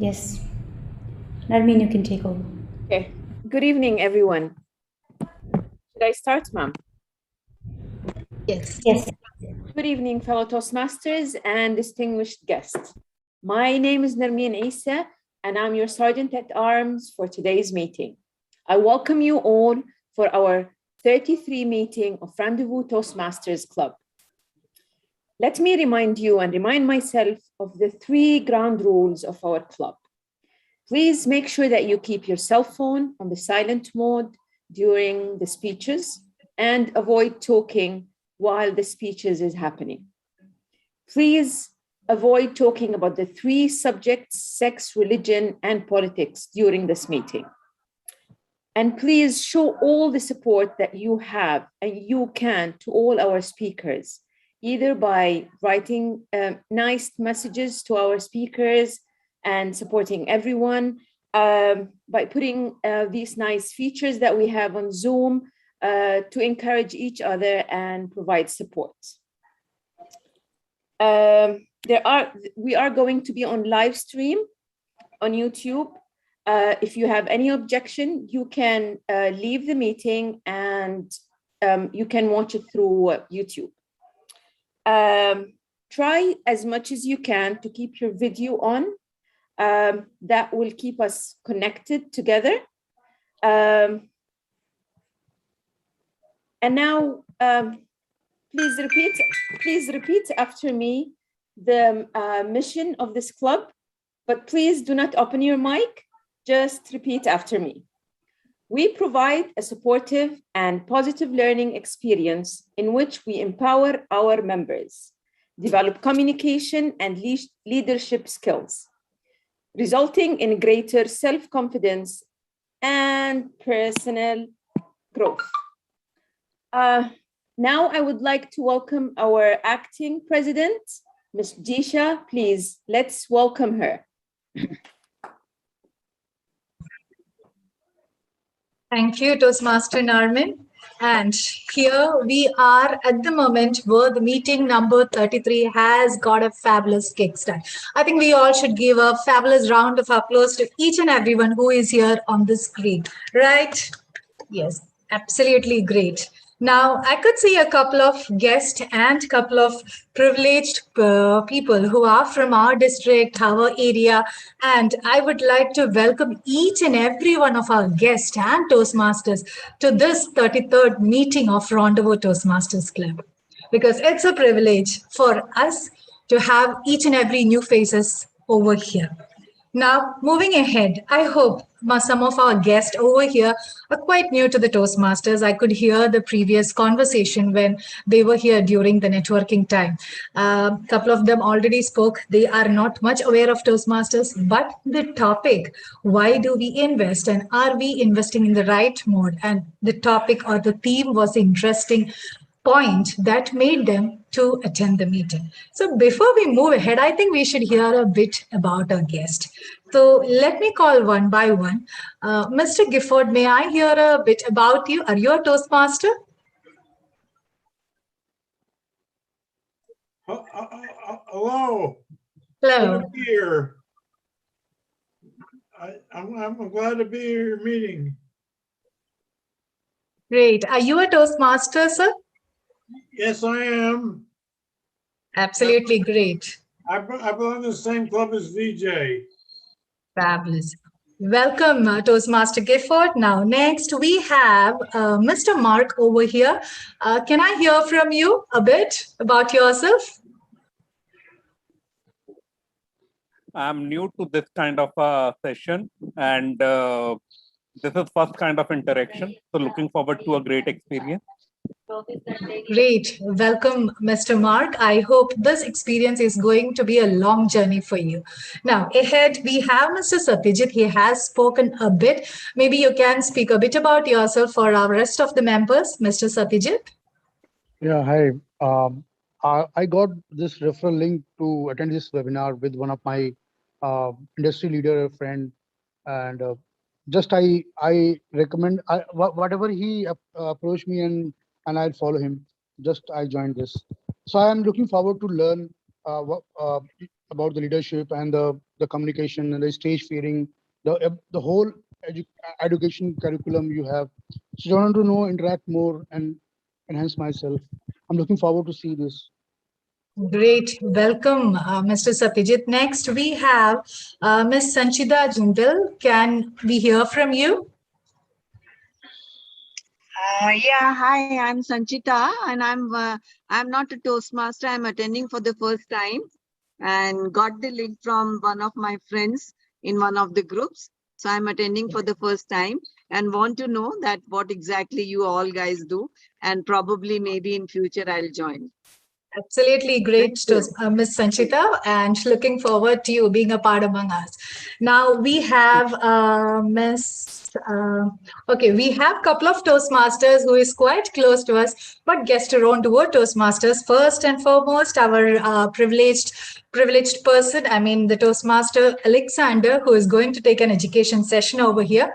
Yes. Narmeen, you can take over. Okay. Good evening, everyone. Should I start, ma'am? Yes. Yes. Good evening, fellow Toastmasters and distinguished guests. My name is Narmeen Isa, and I'm your Sergeant at Arms for today's meeting. I welcome you all for our 33 meeting of Rendezvous Toastmasters Club. Let me remind you and remind myself of the 3 ground rules of our club. Please make sure that you keep your cell phone on the silent mode during the speeches and avoid talking while the speeches is happening. Please avoid talking about the 3 subjects, sex, religion, and politics during this meeting. And please show all the support that you have and you can to all our speakers, either by writing nice messages to our speakers and supporting everyone, by putting these nice features that we have on Zoom to encourage each other and provide support. We are going to be on live stream on YouTube. If you have any objection, you can leave the meeting and you can watch it through YouTube. Try as much as you can to keep your video on. That will keep us connected together. And now, please repeat after me the mission of this club, but please do not open your mic, just repeat after me. We provide a supportive and positive learning experience in which we empower our members, develop communication and leadership skills, resulting in greater self-confidence and personal growth. Now I would like to welcome our acting president, Ms. Jisha. Please, let's welcome her. Thank you, Toastmaster Narmin. And here we are at the moment where the meeting number 33 has got a fabulous kickstart. I think we all should give a fabulous round of applause to each and everyone who is here on the screen, right? Yes, absolutely great. Now, I could see a couple of guests and a couple of privileged people who are from our district, our area, and I would like to welcome each and every one of our guests and Toastmasters to this 33rd meeting of Rendezvous Toastmasters Club, because it's a privilege for us to have each and every new faces over here. Now, moving ahead, I hope some of our guests over here are quite new to the Toastmasters. I could hear the previous conversation when they were here during the networking time. A couple of them already spoke. They are not much aware of Toastmasters, but the topic, why do we invest and are we investing in the right mode? And the topic or the theme was interesting point that made them to attend the meeting. So before we move ahead, I think we should hear a bit about our guest. So let me call one by one. Mr. Gifford, may I hear a bit about you? Are you a Toastmaster? Hello. Hello. Good to be here. I'm glad to be at your meeting. Great. Are you a Toastmaster, sir? Yes, I am. Absolutely great. I belong to the same club as VJ. Fabulous. Welcome, Toastmaster Gifford. Now, next we have Mr. Mark over here. Can I hear from you a bit about yourself? I'm new to this kind of a session, and this is first kind of interaction. So looking forward to a great experience. Great. Welcome, Mr. Mark. I hope this experience is going to be a long journey for you. Now, ahead, we have Mr. Satyajit. He has spoken a bit. Maybe you can speak a bit about yourself for our rest of the members, Mr. Satyajit. Yeah, hi. I got this referral link to attend this webinar with one of my industry leader friend, and just I recommend whatever he approached me and I'll follow him. Just I joined this, so I am looking forward to learn about the leadership and the communication and the stage fearing, the whole education curriculum you have. So I want to know, interact more and enhance myself. I'm looking forward to see this. Great. Welcome, Mr. Satyajit. Next, we have Ms. Sanchita Jindal. Can we hear from you? Yeah, hi, I'm Sanchita, and I'm not a Toastmaster. I'm attending for the first time, and got the link from one of my friends in one of the groups. So I'm attending for the first time and want to know that what exactly you all guys do, and probably maybe in future I'll join. Absolutely great, Ms. Sanchita, and looking forward to you being a part among us. Now we have we have a couple of Toastmasters who is quite close to us, but guest around to our Toastmasters. First and foremost, our privileged person, I mean the Toastmaster Alexander, who is going to take an education session over here.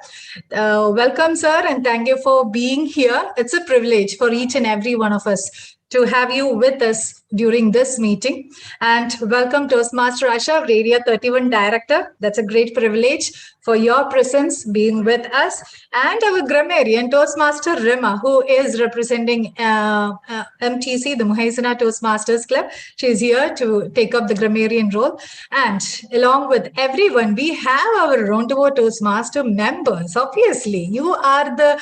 Welcome, sir, and thank you for being here. It's a privilege for each and every one of us to have you with us during this meeting. And welcome Toastmaster Asha, Area 31 Director. That's a great privilege for your presence being with us. And our grammarian, Toastmaster Rima, who is representing MTC, the Muhaisana Toastmasters Club. She's here to take up the grammarian role. And along with everyone, we have our Rendezvous Toastmaster members. Obviously, you are the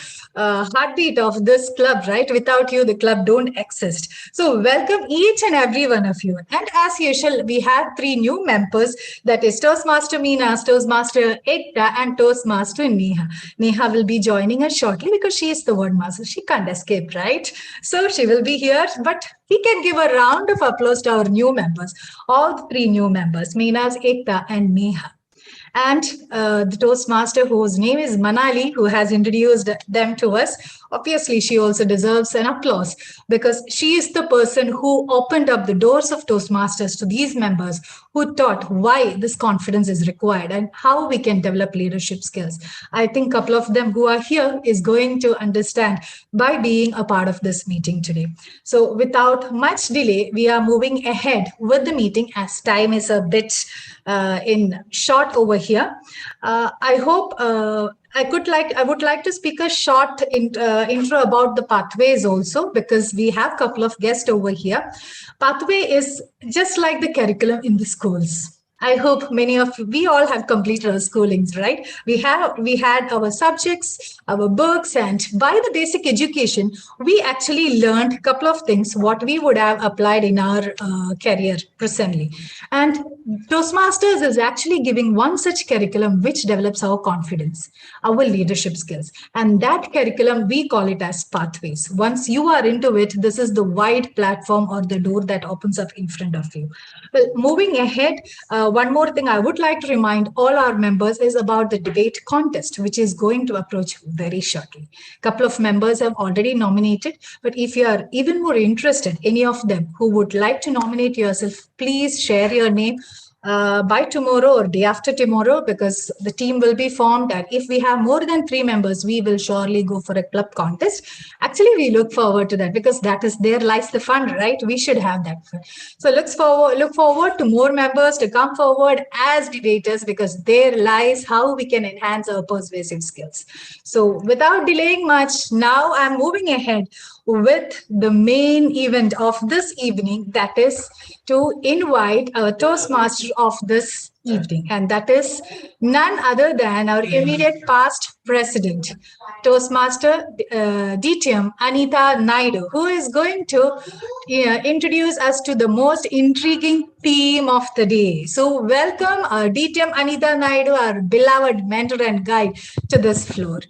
heartbeat of this club, right? Without you, the club don't exist. So welcome each and every one of you. And as usual, we have 3 new members, that is Toastmaster Meena, Toastmaster Ekta, and Toastmaster Neha. Neha will be joining us shortly because she is the word master. She can't escape, right? So she will be here, but we can give a round of applause to our new members, all 3 new members, Meena, Ekta, and Neha. And the Toastmaster, whose name is Manali, who has introduced them to us. Obviously, she also deserves an applause because she is the person who opened up the doors of Toastmasters to these members, who taught why this confidence is required and how we can develop leadership skills. I think a couple of them who are here is going to understand by being a part of this meeting today. So without much delay, we are moving ahead with the meeting as time is a bit in short over here. I hope I would like to speak a short intro about the pathways also, because we have a couple of guests over here. Pathway is just like the curriculum in the schools. I hope we all have completed our schoolings, right? We had our subjects, our books, and by the basic education, we actually learned a couple of things, what we would have applied in our career presently. And Toastmasters is actually giving one such curriculum which develops our confidence, our leadership skills. And that curriculum, we call it as pathways. Once you are into it, this is the wide platform or the door that opens up in front of you. Well, moving ahead, one more thing I would like to remind all our members is about the debate contest, which is going to approach very shortly. A couple of members have already nominated, but if you are even more interested, any of them who would like to nominate yourself, please share your name by tomorrow or day after tomorrow, because the team will be formed, and if we have more than 3 members, we will surely go for a club contest. Actually, we look forward to that because that is there lies the fun, right? We should have that fun. So look forward to more members to come forward as debaters, because there lies how we can enhance our persuasive skills. So without delaying much, now I'm moving ahead with the main event of this evening, that is to invite our Toastmaster of this evening, and that is none other than our immediate past president, Toastmaster DTM Anita Naidu, who is going to introduce us to the most intriguing theme of the day. So welcome DTM Anita Naidu, our beloved mentor and guide, to this floor.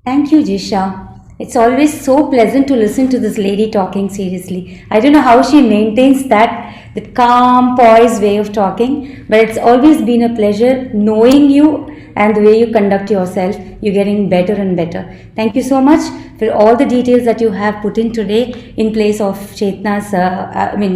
Thank you, Jisha. It's always so pleasant to listen to this lady talking seriously. I don't know how she maintains that calm, poised way of talking, but it's always been a pleasure knowing you and the way you conduct yourself. You're getting better and better. Thank you so much for all the details that you have put in today in place of Chetna's,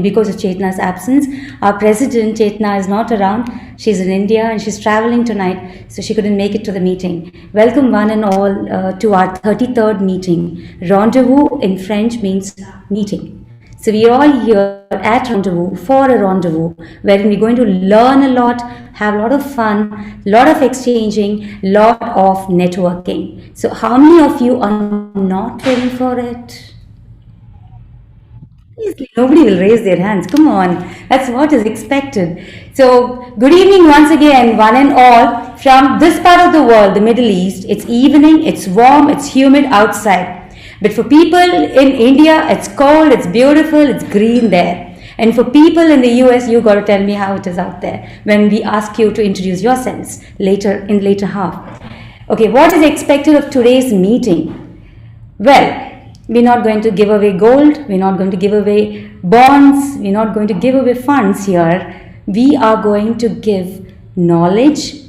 because of Chetna's absence. Our president, Chetna, is not around. She's in India and she's traveling tonight, so she couldn't make it to the meeting. Welcome one and all to our 33rd meeting. Rendezvous in French means meeting. So we are all here at Rendezvous for a rendezvous wherein we're going to learn a lot, have a lot of fun, lot of exchanging, lot of networking. So how many of you are not ready for it? Nobody will raise their hands. Come on, that's what is expected. So, good evening once again, one and all, from this part of the world, the Middle East. It's evening, it's warm, it's humid outside. But for people in India, it's cold, it's beautiful, it's green there. And for people in the US, you got to tell me how it is out there when we ask you to introduce yourselves later in later half. Okay, what is expected of today's meeting? Well, we're not going to give away gold, we're not going to give away bonds, we're not going to give away funds here. We are going to give knowledge,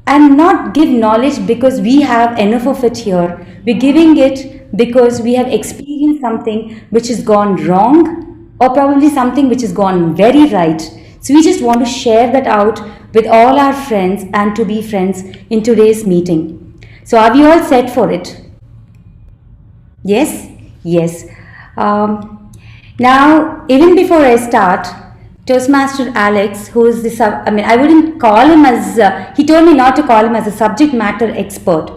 and not give knowledge because we have enough of it here. We're giving it because we have experienced something which has gone wrong, or probably something which has gone very right. So we just want to share that out with all our friends and to be friends in today's meeting. So are we all set for it? Yes? Yes. Now, even before I start, Toastmaster Alex, who is the I wouldn't call him as, he told me not to call him as a subject matter expert.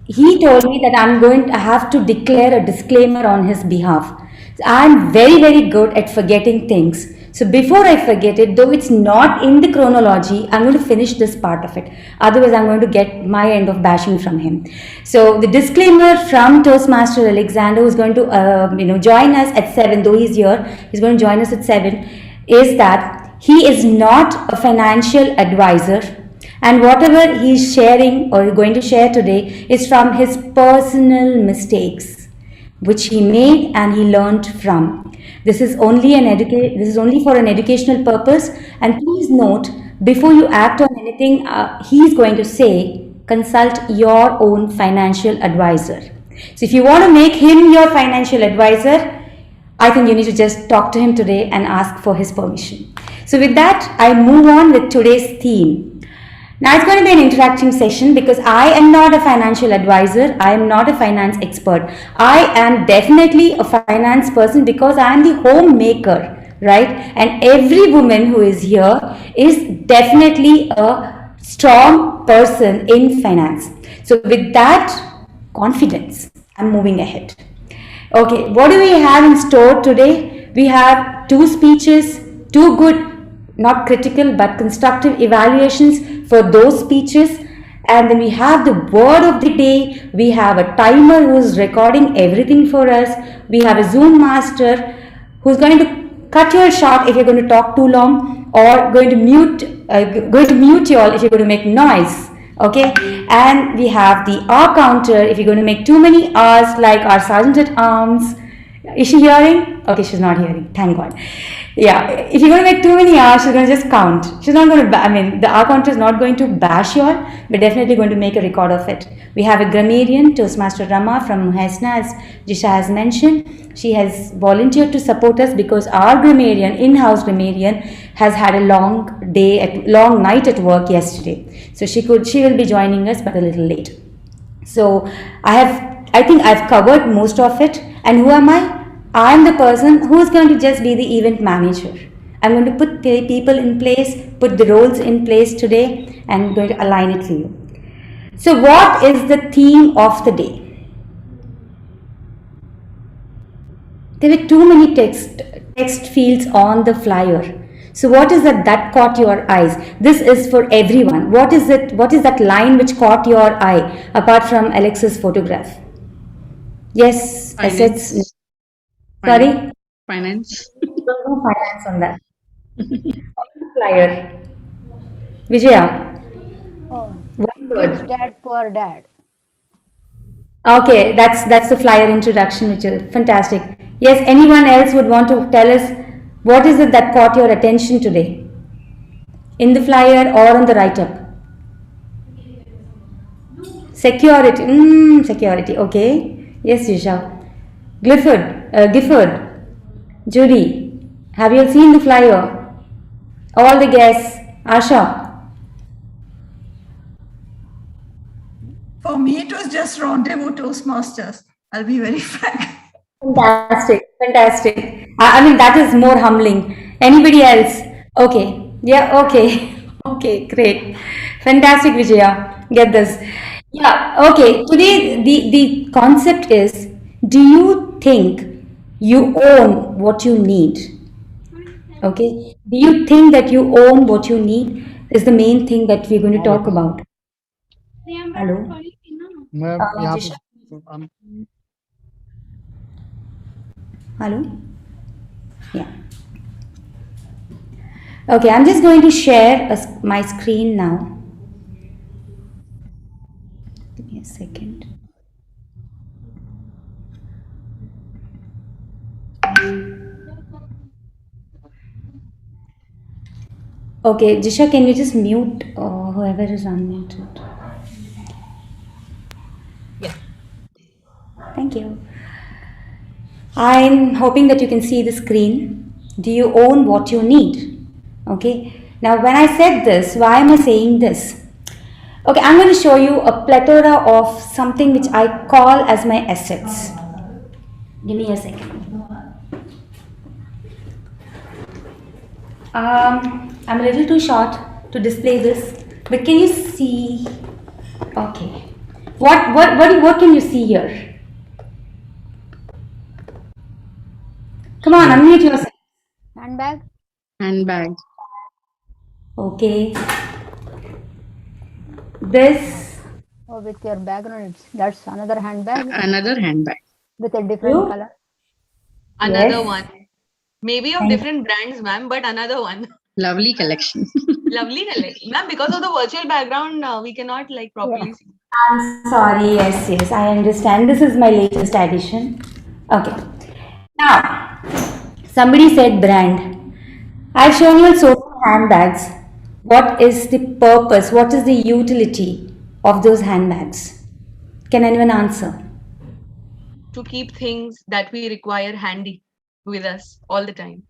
He told me that I'm going to have to declare a disclaimer on his behalf. I'm very, very good at forgetting things. So before I forget it, though it's not in the chronology, I'm going to finish this part of it. Otherwise, I'm going to get my end of bashing from him. So the disclaimer from Toastmaster Alexander, who's going to join us at 7, though he's here, he's going to join us at 7, is that he is not a financial advisor. And whatever he's sharing or going to share today is from his personal mistakes, which he made and he learned from. This is only for an educational purpose. And please note, before you act on anything he's going to say, consult your own financial advisor. So if you want to make him your financial advisor, I think you need to just talk to him today and ask for his permission. So with that, I move on with today's theme. Now it's going to be an interacting session because I am not a financial advisor. I am not a finance expert. I am definitely a finance person because I am the homemaker, right? And every woman who is here is definitely a strong person in finance. So with that confidence, I'm moving ahead. Okay, what do we have in store today? We have 2 speeches, 2 good, not critical but constructive evaluations for those speeches, and then we have the word of the day. We have a timer who's recording everything for us. We have a Zoom master who's going to cut you short if you're going to talk too long, or going to mute you all if you're going to make noise. Okay, and we have the hour counter if you're going to make too many hours, like our sergeant at arms. Is she hearing? Okay, she's not hearing. Thank God. Yeah, if you're going to make too many hours, she's going to just count. She's not going to, the hour counter is not going to bash you all, but definitely going to make a record of it. We have a grammarian, Toastmaster Rama from Muhaisna, as Jisha has mentioned. She has volunteered to support us because our grammarian, in-house grammarian, has had a long night at work yesterday. So she will be joining us, but a little late. So I think I've covered most of it. And who am I? I'm the person who is going to just be the event manager. I'm going to put the people in place, put the roles in place today, and I'm going to align it for you. So what is the theme of the day? There were too many text fields on the flyer. So what is that caught your eyes? This is for everyone. What is that line which caught your eye apart from Alex's photograph? Yes, Finance. I said. Sorry? Finance. No finance on that. Flyer. Vijaya. Oh, One rich word. dad, poor dad. Okay, that's the flyer introduction, which is fantastic. Yes, anyone else would want to tell us what is it that caught your attention today? In the flyer or on the write-up? Security. Security. Okay. Yes, Jisha. Gifford. Judy. Have you seen the flyer? All the guests. Asha. For me, it was just Rendezvous Toastmasters. I'll be very frank. Fantastic, fantastic. I mean, that is more humbling. Anybody else? Okay, yeah, okay, okay, great. Fantastic, Vijaya. Get this. Yeah, okay. Today, the concept is, do you think you own what you need? Okay. Do you think that you own what you need? Is the main thing that we're going to talk about. Hello. मैं यहाँ Jisha. पे I'm Hello. Yeah. Okay, I'm just going to share my screen now. Give me a second. Okay, Jisha, can you just mute whoever is unmuted? Yeah. Thank you. I'm hoping that you can see the screen. Do you own what you need? Okay. Now, when I said this, why am I saying this? Okay, I'm going to show you a plethora of something which I call as my assets. Give me a second. I'm a little too short to display this, but can you see? Okay. What can you see here? Come on, unmute yourself. Handbag. Handbag. Okay. This. Or with your background, that's another handbag Another handbag. with a different You? color. Another Yes. one. Maybe of Thank- different brands, ma'am, but another one. Lovely collection. Lovely collection. Ma'am, because of the virtual background, we cannot like properly see. I'm sorry. Yes, yes, I understand. This is my latest addition. Okay. Now, somebody said brand. I've shown you so many handbags. What is the purpose? What is the utility of those handbags? Can anyone answer? To keep things that we require handy with us all the time.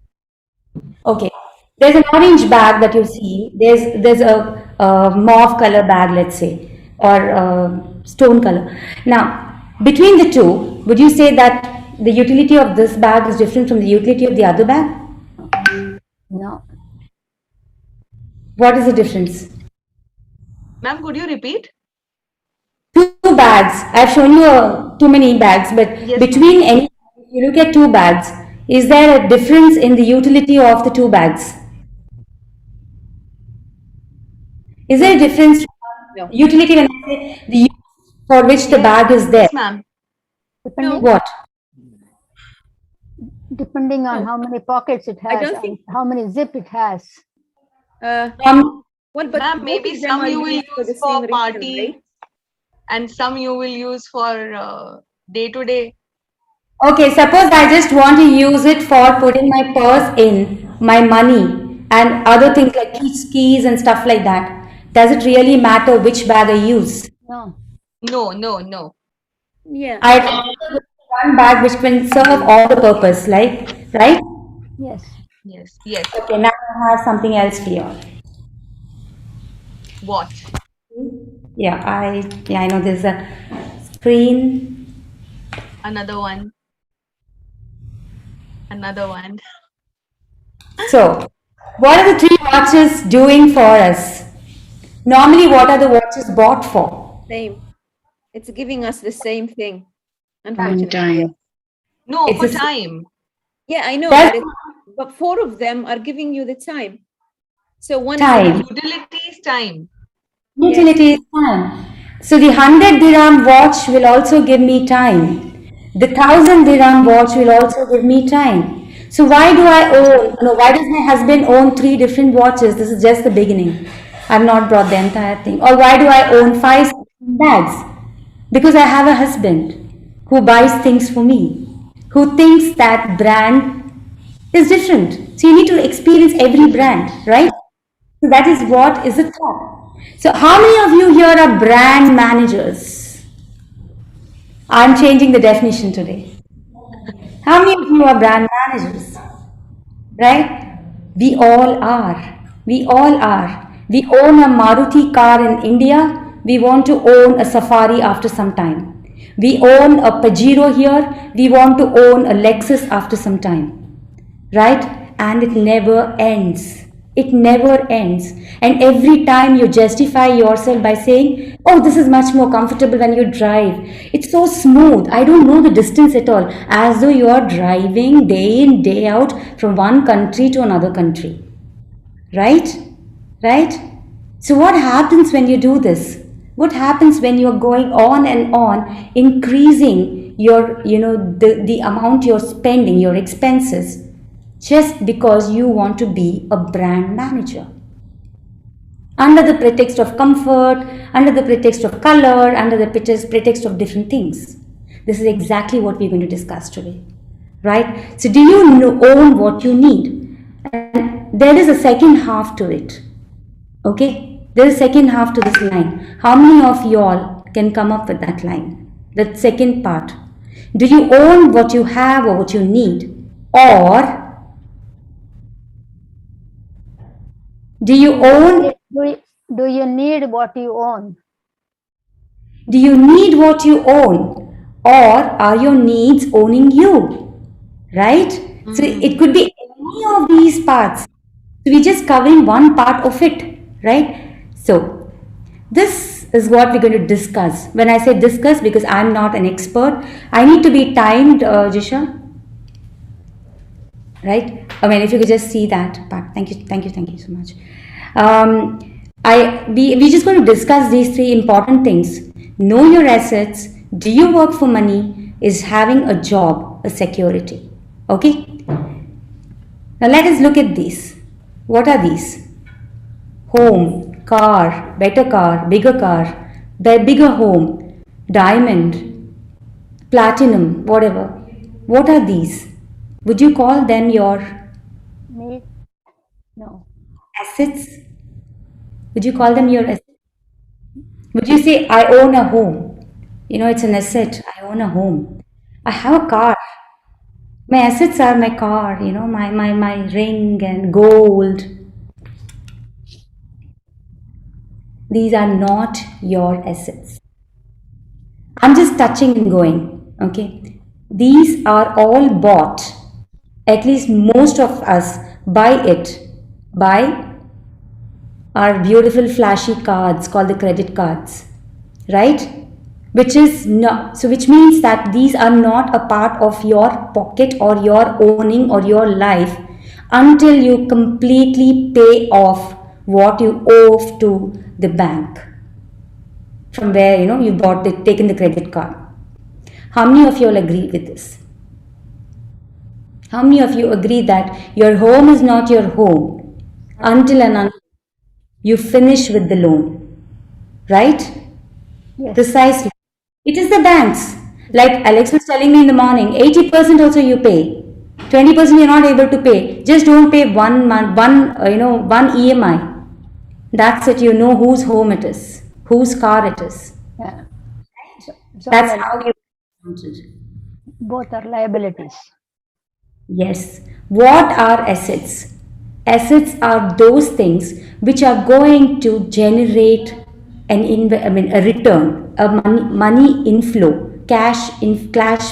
Okay. There's an orange bag that you see. There's a mauve color bag, let's say, or stone color. Now, between the two, would you say that the utility of this bag is different from the utility of the other bag? No. What is the difference? Ma'am, could you repeat? Two bags. I've shown you too many bags, but Yes, between any, if you look at two bags, is there a difference in the utility of the two bags? Is there a difference? No. Utility when I say the use for which the bag is there. Yes, ma'am. Depending, What? depending on No. how many pockets it I has, don't and think- how many zip it has. Well, but Ma'am, both maybe of them some are you will used for the use for same reason, party right? and some you will use for day to day. Okay, suppose I just want to use it for putting my purse in, my money, and other things like keys and stuff like that. Does it really matter which bag I use? No. No, no, no. Yeah. I have one bag which can serve all the purpose, like, right? Yes. Yes, yes. Okay, now I have something else here. Watch. Yeah, I know there's a screen. Another one. Another one. So, what are the three watches doing for us? Normally, what are the watches bought for? Same. It's giving us the same thing. And Unfortunately. time. No, It's for a s- time. Yeah, I know, That's- but four of them are giving you the time. So one Time. Utility is time. Utility is time. So the 100 dirham watch will also give me time. The 1000 dirham watch will also give me time. So why do I own, no, why does my husband own three different watches? This is just the beginning. I've not brought the entire thing. Or why do I own five bags? Because I have a husband who buys things for me, who thinks that brand is different. So you need to experience every brand, right? So that is what is the thought. So how many of you here are brand managers? I'm changing the definition today. How many of you are brand managers? Right? We all are. We all are. We own a Maruti car in India. We want to own a Safari after some time. We own a Pajero here, we want to own a Lexus after some time, right? And it never ends. It never ends. And every time you justify yourself by saying, oh, this is much more comfortable when you drive. It's so smooth. I don't know the distance at all. As though you are driving day in, day out from one country to another country. Right? Right? So what happens when you do this? What happens when you're going on and on, increasing your, the amount you're spending, your expenses, just because you want to be a brand manager? Under the pretext of comfort, under the pretext of color, under the pretext of different things. This is exactly what we're going to discuss today. Right? So do you own what you need? And there is a second half to it. Okay? There is a second half to this line. How many of y'all can come up with that line? That second part. Do you own what you have or what you need? Or do you own? Do you need what you own? Do you need what you own? Or are your needs owning you? Right? So it could be any of these parts. So we're just covering one part of it. Right? So this is what we're going to discuss. When I say discuss, because I'm not an expert, I need to be timed, Jisha. Right? I mean, if you could just see that part. Thank you so much. We're just going to discuss these three important things. Know your assets. Do you work for money? Is having a job a security? Okay? Now let us look at these. What are these? Home, car, better car, bigger home, diamond, platinum, whatever. What are these? Would you call them your Need? No. assets? Would you call them your assets? Would you say, I own a home? It's an asset. I own a home. I have a car. My assets are my car, my ring and gold. These are not your assets. I'm just touching and going, okay? These are all bought. At least most of us buy our beautiful flashy cards called the credit cards, right? Which means that these are not a part of your pocket or your owning or your life until you completely pay off what you owe to the bank from where you taken the credit card. How many of you all agree with this? How many of you agree that your home is not your home until you finish with the loan? Right? Yes. Precisely. It is the banks. Like Alex was telling me in the morning, 80% also you pay. 20% you're not able to pay. Just don't pay one EMI. That's it. You know whose home it is, whose car it is. Yeah. So That's how you both are liabilities. Yes. What are assets? Assets are those things which are going to generate a return, a money inflow, cash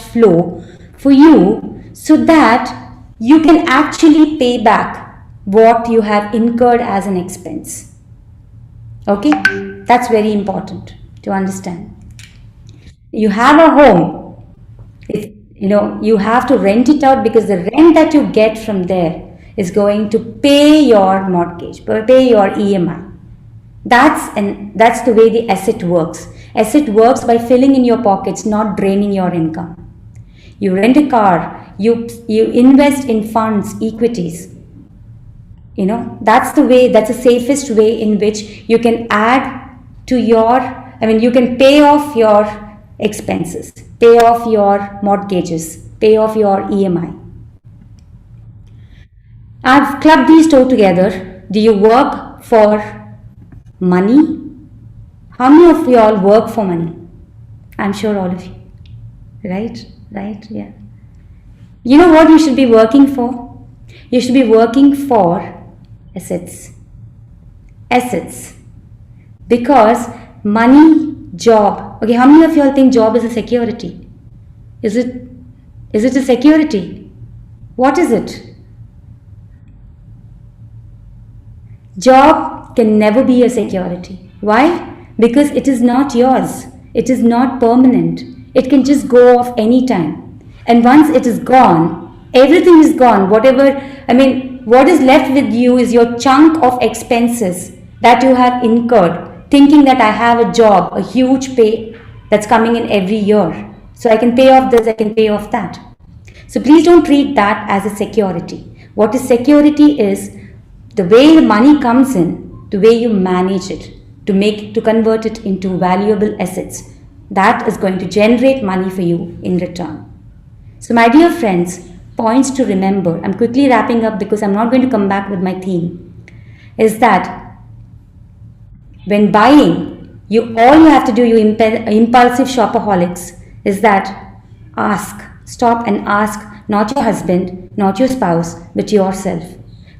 flow for you, so that you can actually pay back what you have incurred as an expense. Okay, that's very important to understand. You have a home. You have to rent it out because the rent that you get from there is going to pay your mortgage, pay your EMI. That's the way the asset works. Asset works by filling in your pockets, not draining your income. You rent a car, you invest in funds, equities. That's the safest way in which you can add to you can pay off your expenses, pay off your mortgages, pay off your EMI. I've clubbed these two together. Do you work for money? How many of you all work for money? I'm sure all of you. Right? Yeah. You know what you should be working for? You should be working for assets. Because money, job, Okay, how many of y'all think job is a security? Is it a security? What is it? Job can never be a security. Why? Because it is not yours. It is not permanent. It can just go off anytime. And once it is gone, everything is gone. What is left with you is your chunk of expenses that you have incurred, thinking that I have a job, a huge pay that's coming in every year. So I can pay off this, I can pay off that. So please don't treat that as a security. What is security is the way the money comes in, the way you manage it, to convert it into valuable assets. That is going to generate money for you in return. So my dear friends, points to remember, I'm quickly wrapping up because I'm not going to come back with my theme, is that when buying, all you have to do, you impulsive shopaholics, is that stop and ask, not your husband, not your spouse, but yourself.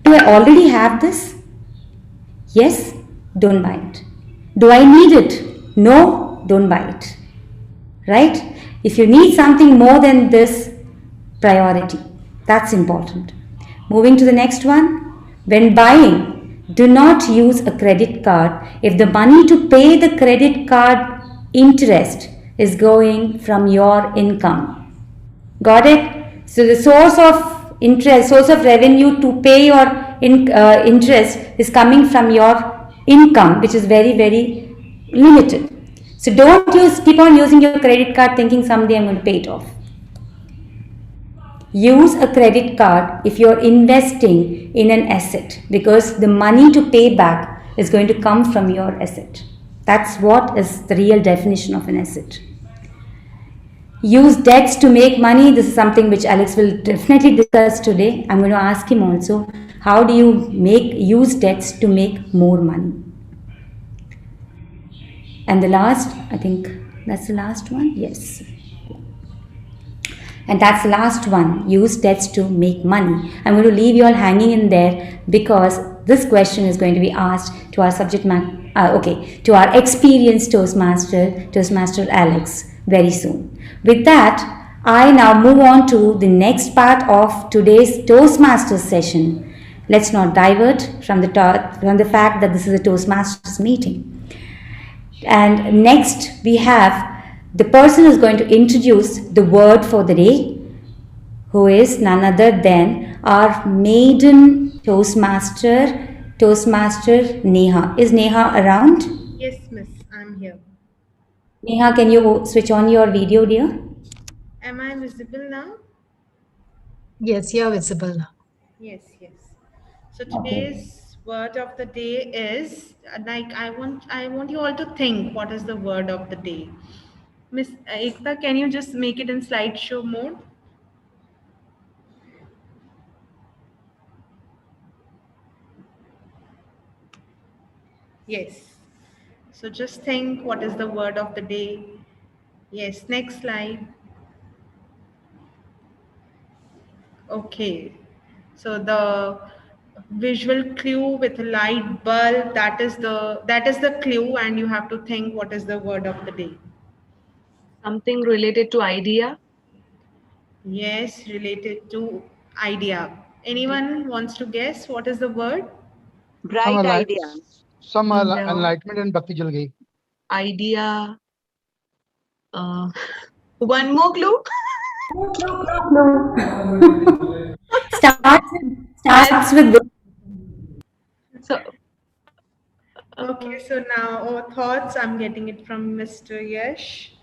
Do I already have this? Yes, don't buy it. Do I need it? No, don't buy it. Right? If you need something more than this, priority. That's important. Moving to the next one. When buying, do not use a credit card if the money to pay the credit card interest is going from your income. Got it? So the source of interest, source of revenue to pay your interest is coming from your income, which is very, very limited. So don't keep on using your credit card thinking someday I'm going to pay it off. Use a credit card if you're investing in an asset, because the money to pay back is going to come from your asset. That's what is the real definition of an asset. Use debts to make money. This is something which Alex will definitely discuss today. I'm going to ask him also, how do you use debts to make more money? And the last, I think that's the last one. Yes. And that's the last one. Use debts to make money. I'm going to leave you all hanging in there because this question is going to be asked to our to our experienced Toastmaster Alex very soon. With that, I now move on to the next part of today's Toastmasters session. Let's not divert from the fact that this is a Toastmasters meeting. And next we have the person who's going to introduce the word for the day, who is none other than our maiden Toastmaster Neha. Is Neha around? Yes, miss, I'm here. Neha, can you switch on your video, dear? Am I visible now? Yes, you're visible now. Yes, yes. So today's word of the day is I want you all to think what is the word of the day. Miss Ekta, can you just make it in slideshow mode? Yes. So just think what is the word of the day. Yes, next slide. Okay. So the visual clue with a light bulb, that is the clue, and you have to think what is the word of the day. Something related to idea. Yes, related to idea. Anyone wants to guess what is the word? Bright idea. Some No. enlightenment and bhakti jal gayi. Idea. One more clue. Starts with So Okay, so now thoughts, I'm getting it from Mr. Yash.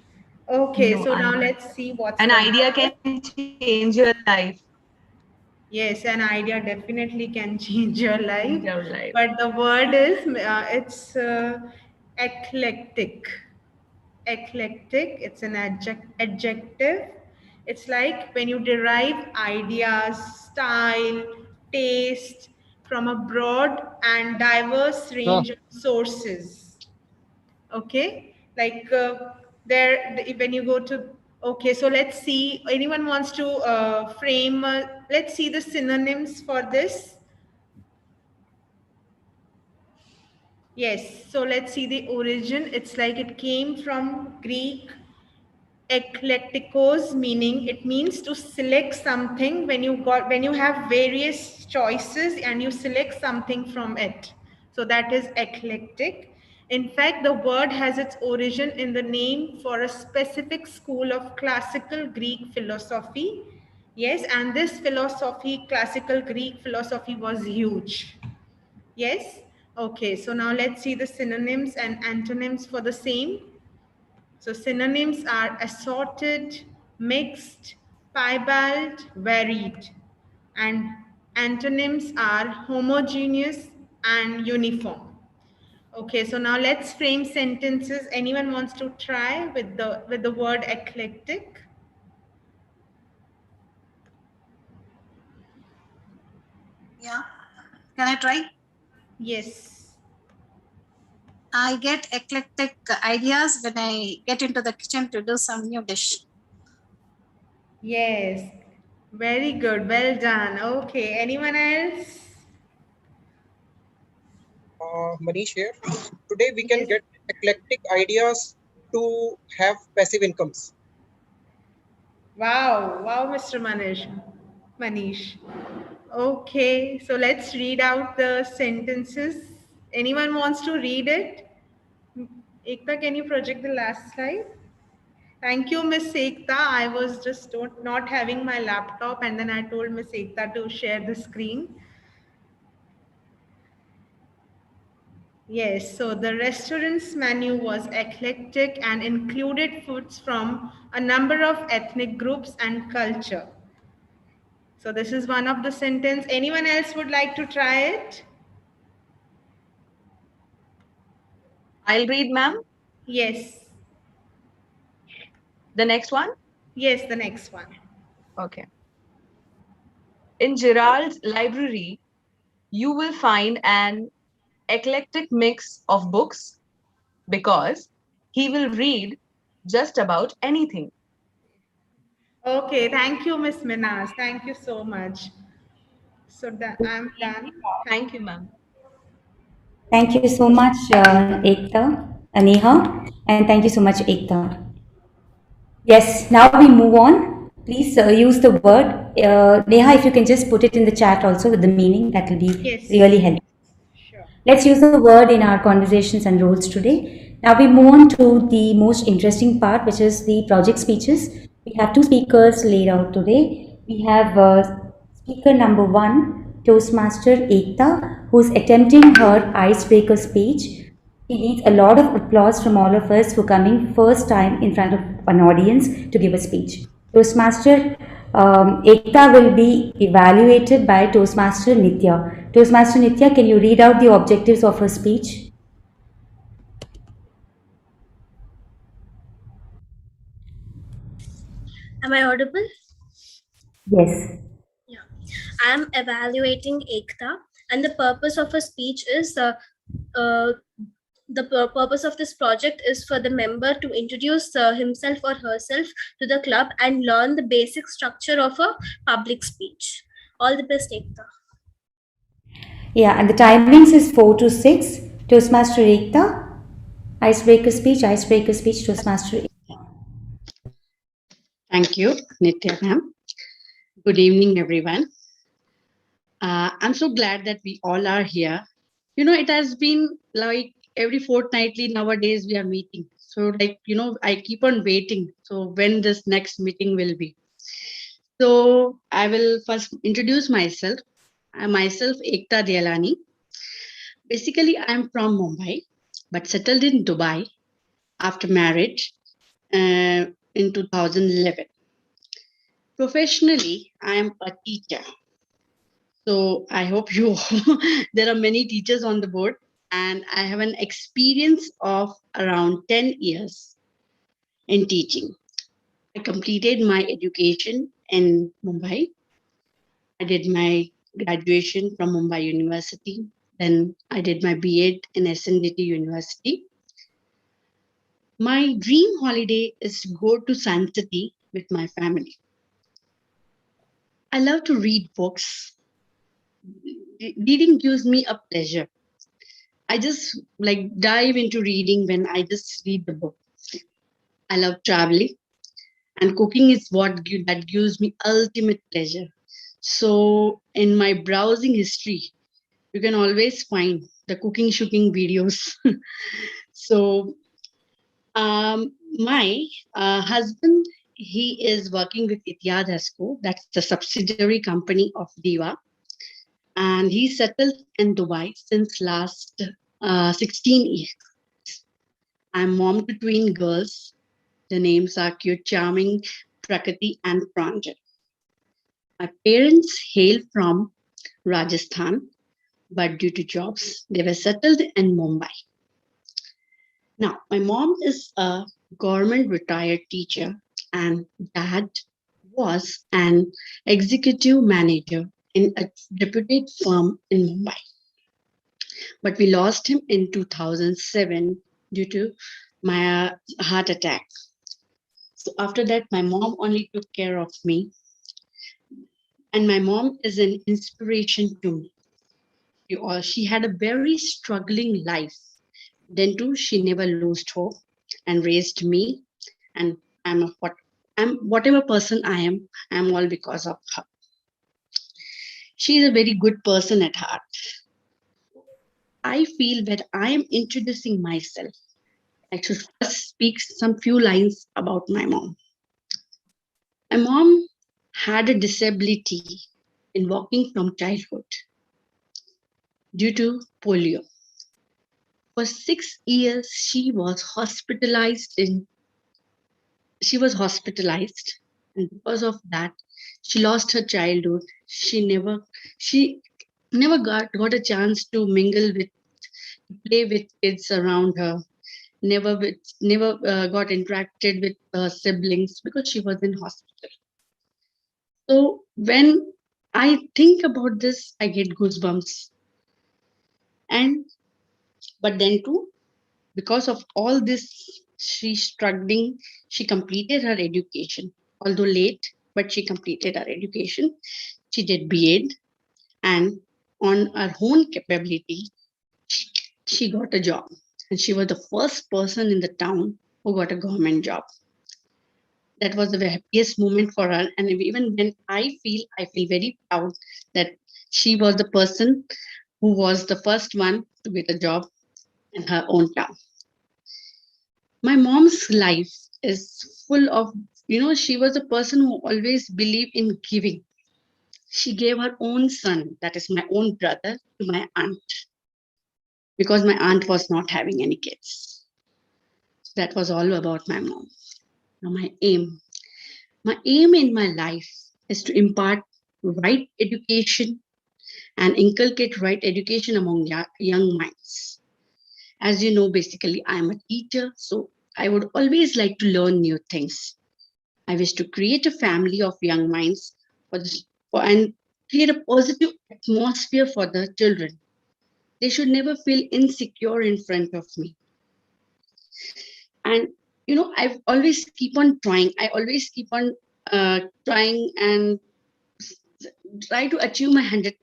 Okay, no, so now let's see what's an the idea word. can change your life. Yes, an idea definitely can change your life. Change your life. But the word is, it's eclectic. Eclectic, it's an adjective. It's like when you derive ideas, style, taste from a broad and diverse range of sources. Okay, like when you go to, okay, so let's see, anyone wants to frame, let's see the synonyms for this. Yes, so let's see the origin. It's like it came from Greek eclecticos, meaning it means to select something when you have various choices and you select something from it. So that is eclectic. In fact, the word has its origin in the name for a specific school of classical Greek philosophy. Yes, and this philosophy, classical Greek philosophy, was huge. Yes? Okay, so now let's see the synonyms and antonyms for the same. So synonyms are assorted, mixed, piebald, varied. And antonyms are homogeneous and uniform. Okay, so now let's frame sentences. Anyone wants to try with the word eclectic? Yeah. Can I try? Yes. I get eclectic ideas when I get into the kitchen to do some new dish. Yes. Very good. Well done. Okay. Anyone else? Manish here. Today we can Yes. get eclectic ideas to have passive incomes. Wow. Wow, Mr. Manish. Manish. Okay. So let's read out the sentences. Anyone wants to read it? Ekta, can you project the last slide? Thank you, Miss Ekta. I was just not having my laptop and then I told Miss Ekta to share the screen. Yes, so the restaurant's menu was eclectic and included foods from a number of ethnic groups and culture. So this is one of the sentence. Anyone else would like to try it? I'll read, ma'am. Yes. The next one? Yes, the next one. Okay. In Gerald's library, you will find an eclectic mix of books because he will read just about anything. Okay, thank you, Miss Minas. Thank you so much. So I'm done. Thank you, ma'am. Thank you so much, Ekta, Neha, and thank you so much, Ekta. Yes, now we move on. Please use the word. Neha, if you can just put it in the chat also with the meaning, that will be Yes. really helpful. Sure. Let's use the word in our conversations and roles today. Now we move on to the most interesting part, which is the project speeches. We have two speakers laid out today. We have speaker number one, Toastmaster Ekta, who is attempting her icebreaker speech. She needs a lot of applause from all of us for coming first time in front of an audience to give a speech. Toastmaster Ekta will be evaluated by Toastmaster Nitya. Toastmaster Nitya, can you read out the objectives of her speech? Am I audible? Yes. Yeah. I am evaluating Ekta, and the purpose of her speech is purpose of this project is for the member to introduce himself or herself to the club and learn the basic structure of a public speech. All the best, Ekta. Yeah, and the timings is 4 to 6. Toastmaster Ekta, icebreaker speech, Toastmaster Ekta. Thank you, Nitya ma'am. Good evening, everyone. I'm so glad that we all are here. You know, it has been like every fortnightly nowadays we are meeting. So, like, you know, I keep on waiting. So, when this next meeting will be. So, I will first introduce myself. I'm myself Ekta Dialani. Basically, I'm from Mumbai, but settled in Dubai after marriage in 2011. Professionally, I'm a teacher. So I hope you there are many teachers on the board, and I have an experience of around 10 years in teaching. I completed my education in Mumbai. I did my graduation from Mumbai University. Then I did my B.Ed in SNDT University. My dream holiday is to go to Sun City with my family. I love to read books. Reading gives me a pleasure. I just like dive into reading when I just read the book. I love traveling, and cooking is that gives me ultimate pleasure. So in my browsing history, you can always find the cooking shooting videos. So my husband, he is working with Ityad Hasco. That's the subsidiary company of Diva, and he settled in Dubai since last 16 years. I'm mom to twin girls. The names are cute, charming, Prakriti and Pranjal. My parents hail from Rajasthan, but due to jobs, they were settled in Mumbai. Now, my mom is a government retired teacher, and dad was an executive manager in a reputed firm in Mumbai. But we lost him in 2007 due to my heart attack. So after that, my mom only took care of me. And my mom is an inspiration to me. She had a very struggling life. Then too, she never lost hope and raised me. And I'm whatever person I am. I'm all because of her. She is a very good person at heart. I feel that I am introducing myself. I should first speak some few lines about my mom. My mom had a disability in walking from childhood due to polio. For 6 years, she was hospitalized, and because of that, she lost her childhood. She never got a chance to mingle with, play with kids around her. Never got interacted with siblings because she was in hospital. So when I think about this, I get goosebumps. But then too, because of all this, she's struggling. She completed her education, although late, but she completed her education. She did B.Ed, and on her own capability, she got a job. And she was the first person in the town who got a government job. That was the happiest moment for her. And even when I feel very proud that she was the person who was the first one to get a job in her own town. My mom's life is full of, she was a person who always believed in giving. She gave her own son, that is my own brother, to my aunt because my aunt was not having any kids. So that was all about my mom. Now my aim in my life is to impart right education and inculcate right education among young minds. As you know, basically, I'm a teacher, so I would always like to learn new things. I wish to create a family of young minds and create a positive atmosphere for the children. They should never feel insecure in front of me. And, I always keep on trying. I always keep on trying and try to achieve my 100%.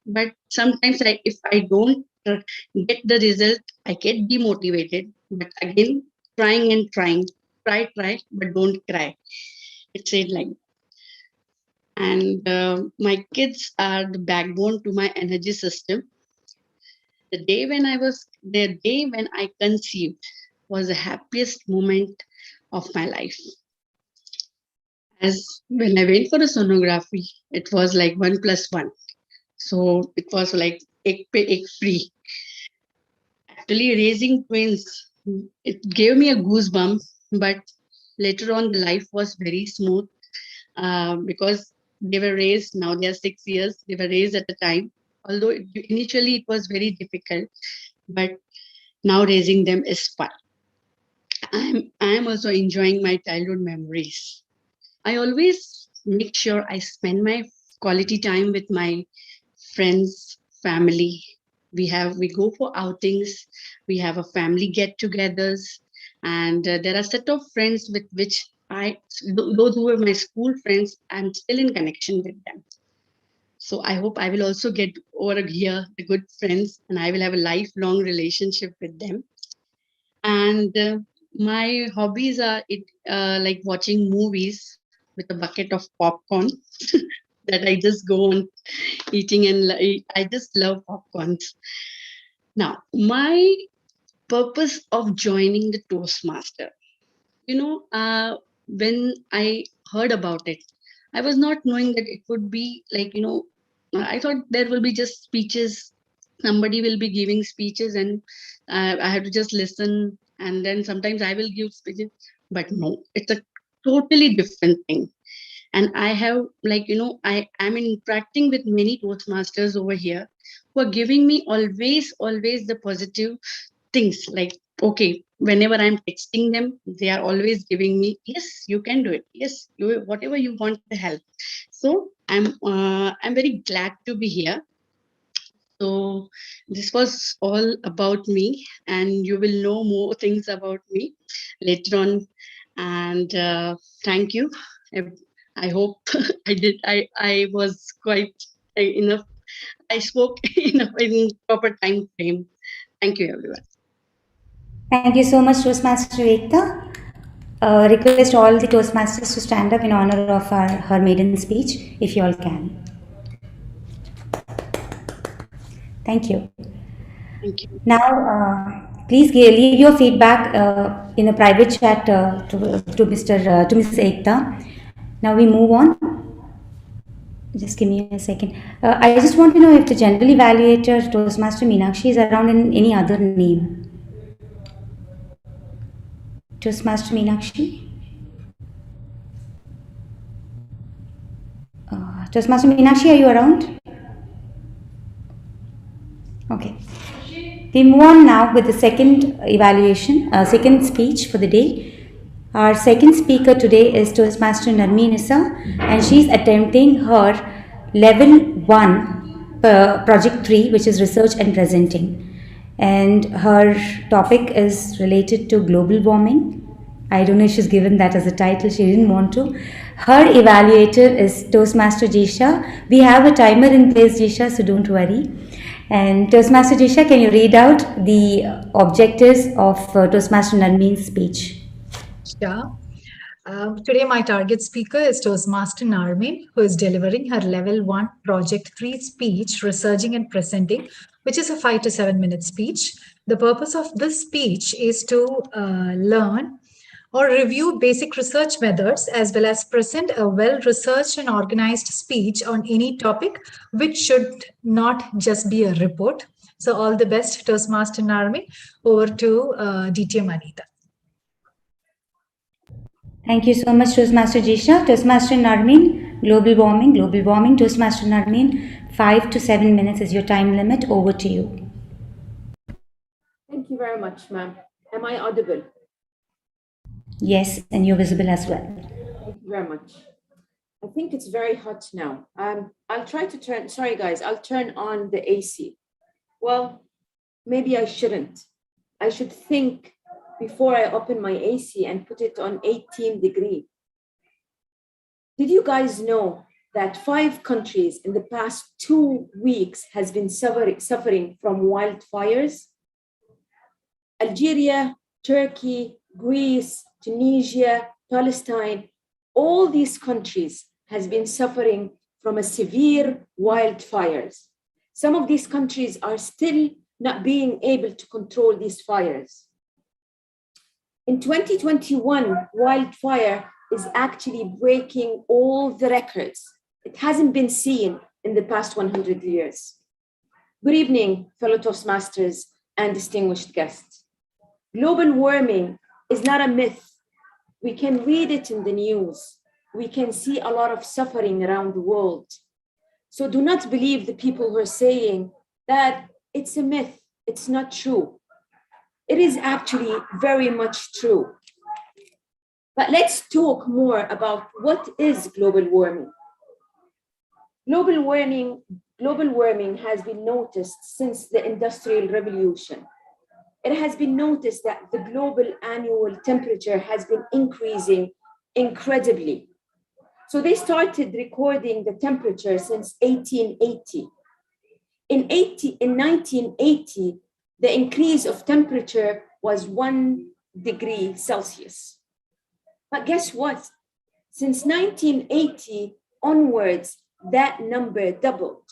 But sometimes if I don't get the result, I get demotivated. But again, trying and trying, try, but don't cry. It's said like that. And my kids are the backbone to my energy system. The day when I conceived was the happiest moment of my life. As when I went for a sonography, it was like 1+1. So it was like egg pay, egg free. Actually, raising twins, it gave me a goosebump, but later on, the life was very smooth because they were raised, now they are 6 years, they were raised at the time. Although initially it was very difficult, but now raising them is fun. I am also enjoying my childhood memories. I always make sure I spend my quality time with my friends, family. We go for outings. We have a family get-togethers, and there are a set of friends with which those who were my school friends, I'm still in connection with them. So I hope I will also get over here the good friends and I will have a lifelong relationship with them. And my hobbies are like watching movies with a bucket of popcorn that I just go on eating, and I just love popcorns. Now, my purpose of joining the Toastmaster, when I heard about it, I was not knowing that it would be like, I thought there will be just speeches. Somebody will be giving speeches and I have to just listen. And then sometimes I will give speeches. But no, it's a totally different thing. And I have I am interacting with many Toastmasters over here who are giving me always the positive things. Like, okay, whenever I'm texting them, they are always giving me, yes, you can do it, yes, you, whatever you want to help. So I'm very glad to be here. So this was all about me, and you will know more things about me later on. And thank you. I hope I was quite enough. I spoke enough in proper time frame. Thank you, everyone. Thank you so much, Toastmaster Ekta. Request all the Toastmasters to stand up in honor of her maiden speech, if you all can. Thank you. Thank you. Now, please leave your feedback in a private chat to Ms. Ekta. Now we move on. Just give me a second. I just want to know if the general evaluator Toastmaster Meenakshi is around in any other name. Toastmaster Meenakshi? Toastmaster Meenakshi, are you around? Okay. We move on now with the second evaluation, second speech for the day. Our second speaker today is Toastmaster Narmeen Issa, and she's attempting her level 1 project 3, which is research and presenting. And her topic is related to global warming. I don't know if she's given that as a title, she didn't want to. Her evaluator is Toastmaster Jisha. We have a timer in place, Jisha, so don't worry. And Toastmaster Jisha, can you read out the objectives of Toastmaster Narmeen's speech? Sure. Today, my target speaker is Toastmaster Narmeen, who is delivering her Level 1 Project 3 speech, researching and presenting, which is a 5 to 7 minute speech. The purpose of this speech is to learn or review basic research methods, as well as present a well-researched and organized speech on any topic, which should not just be a report. So all the best, Toastmaster Narmeen. Over to DTM Anita. Thank you so much, Toastmaster Jisha. Toastmaster Narmeen, global warming. Toastmaster Narmeen, 5 to 7 minutes is your time limit. Over to you. Thank you very much, ma'am. Am I audible? Yes, and you're visible as well. Thank you very much. I think it's very hot now. I'll try to turn, sorry guys, I'll turn on the AC. Well, maybe I shouldn't. I should think before I open my AC and put it on 18 degrees. Did you guys know that 5 countries in the past 2 weeks has been suffering from wildfires? Algeria, Turkey, Greece, Tunisia, Palestine, all these countries has been suffering from a severe wildfires. Some of these countries are still not being able to control these fires. In 2021, wildfire is actually breaking all the records. It hasn't been seen in the past 100 years. Good evening, fellow Toastmasters and distinguished guests. Global warming is not a myth. We can read it in the news. We can see a lot of suffering around the world. So do not believe the people who are saying that it's a myth, it's not true. It is actually very much true. But let's talk more about what is global warming. Global warming has been noticed since the Industrial Revolution. It has been noticed that the global annual temperature has been increasing incredibly. So they started recording the temperature since 1880. In 1980, the increase of temperature was 1 degree Celsius. But guess what? Since 1980 onwards, that number doubled.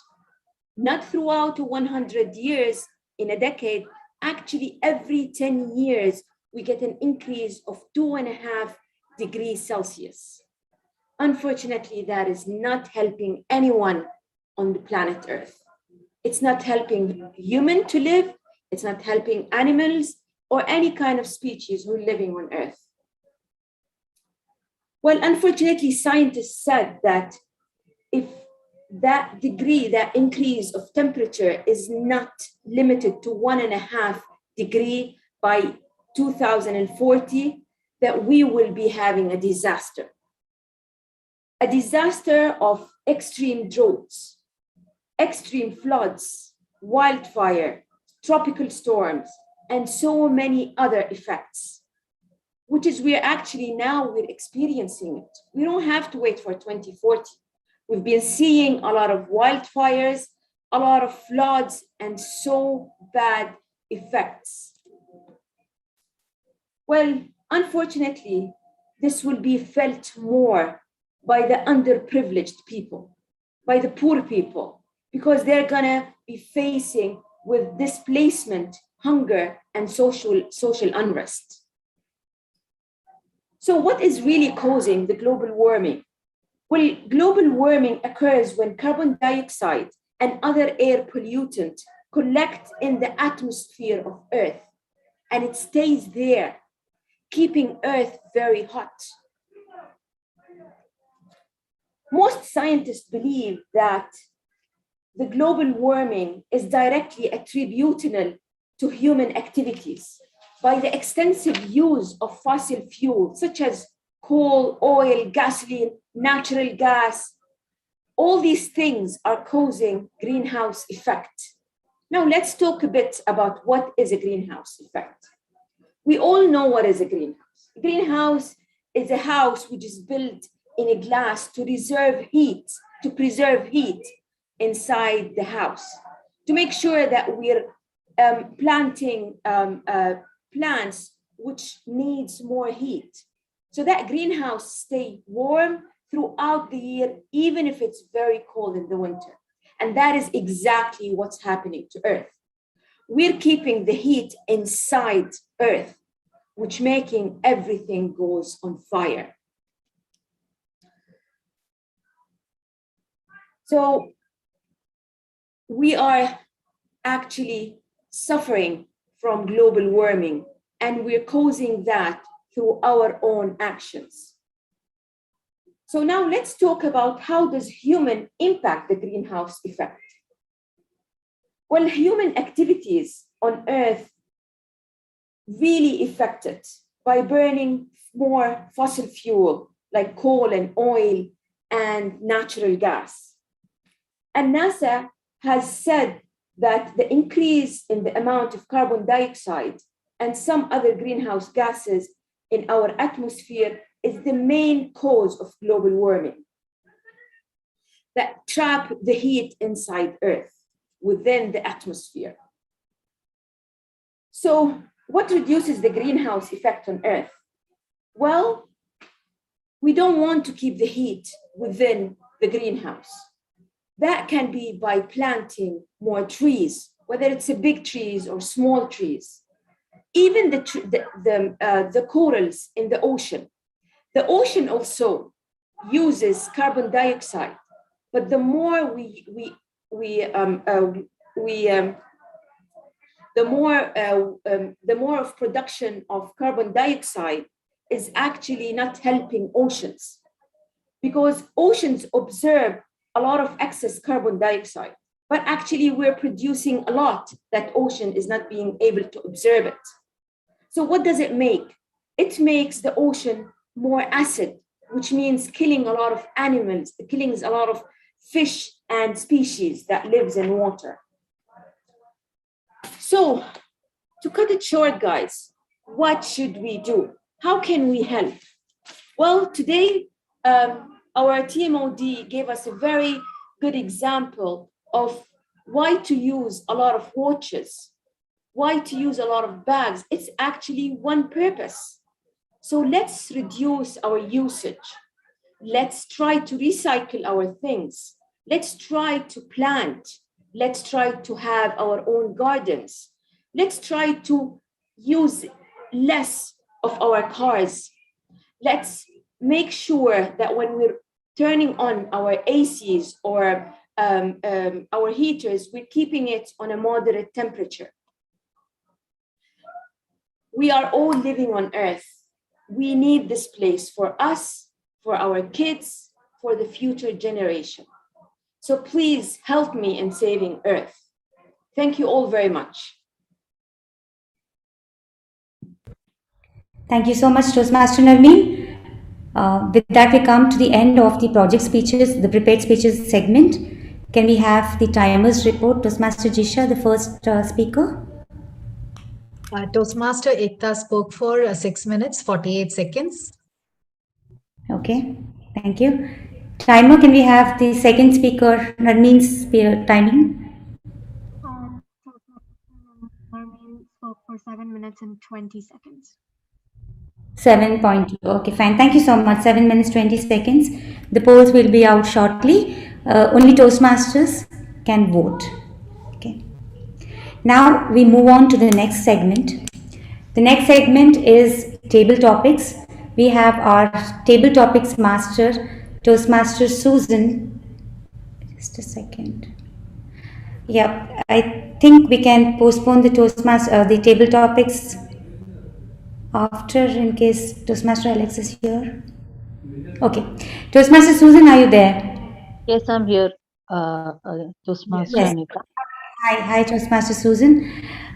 Not throughout 100 years in a decade, actually every 10 years, we get an increase of 2.5 degrees Celsius. Unfortunately, that is not helping anyone on the planet Earth. It's not helping human to live. It's not helping animals or any kind of species who are living on Earth. Well, unfortunately, scientists said that if that degree, that increase of temperature is not limited to 1.5 degree by 2040, that we will be having a disaster. A disaster of extreme droughts, extreme floods, wildfire, tropical storms, and so many other effects, which is we're experiencing it. We don't have to wait for 2040. We've been seeing a lot of wildfires, a lot of floods, and so bad effects. Well, unfortunately, this will be felt more by the underprivileged people, by the poor people, because they're gonna be facing with displacement, hunger, and social unrest. So what is really causing the global warming? Well, global warming occurs when carbon dioxide and other air pollutants collect in the atmosphere of Earth, and it stays there, keeping Earth very hot. Most scientists believe that the global warming is directly attributable to human activities by the extensive use of fossil fuels such as coal, oil, gasoline, natural gas. All these things are causing greenhouse effect. Now let's talk a bit about what is a greenhouse effect. We all know what is a greenhouse. A greenhouse is a house which is built in a glass to preserve heat inside the house, to make sure that we're planting plants which needs more heat. So that greenhouse stay warm throughout the year, even if it's very cold in the winter. And that is exactly what's happening to Earth. We're keeping the heat inside Earth, which making everything goes on fire. So we are actually suffering from global warming, and we're causing that through our own actions. So now let's talk about how does human impact the greenhouse effect. Well, human activities on Earth really affect it by burning more fossil fuel like coal and oil and natural gas. And NASA has said that the increase in the amount of carbon dioxide and some other greenhouse gases in our atmosphere is the main cause of global warming that trap the heat inside Earth within the atmosphere. So what reduces the greenhouse effect on Earth? Well, we don't want to keep the heat within the greenhouse. That can be by planting more trees, whether it's a big trees or small trees. Even the corals in the ocean. The ocean also uses carbon dioxide, but the more the more of production of carbon dioxide is actually not helping oceans, because oceans observe a lot of excess carbon dioxide, but actually we're producing a lot that ocean is not being able to observe it. So what does it make? It makes the ocean more acid, which means killing a lot of animals, killing a lot of fish and species that lives in water. So to cut it short, guys, what should we do? How can we help? Well, today our TMOD gave us a very good example of why to use a lot of watches, why to use a lot of bags. It's actually one purpose. So let's reduce our usage. Let's try to recycle our things. Let's try to plant. Let's try to have our own gardens. Let's try to use less of our cars. Let's make sure that when we're turning on our ACs or our heaters, we're keeping it on a moderate temperature. We are all living on Earth. We need this place for us, for our kids, for the future generation. So please help me in saving Earth. Thank you all very much. Thank you so much, Toastmaster Narmeen. With that, we come to the end of the project speeches, the prepared speeches segment. Can we have the timers report? Toastmaster Jisha, the first speaker. Toastmaster Ekta spoke for 6 minutes, 48 seconds. Okay, thank you. Timer, can we have the second speaker, Narmeen's timing? Narmeen spoke for 7 minutes and 20 seconds. 7.2. Okay, fine. Thank you so much. 7 minutes, 20 seconds. The polls will be out shortly. Only Toastmasters can vote. Okay. Now we move on to the next segment. The next segment is table topics. We have our table topics master, Toastmaster Susan. Just a second. Yeah, I think we can postpone the the table topics after, in case Toastmaster Alex is here. Okay. Toastmaster Susan, are you there? Yes, I'm here. Toastmaster Yes. Anita. Hi, Toastmaster Susan.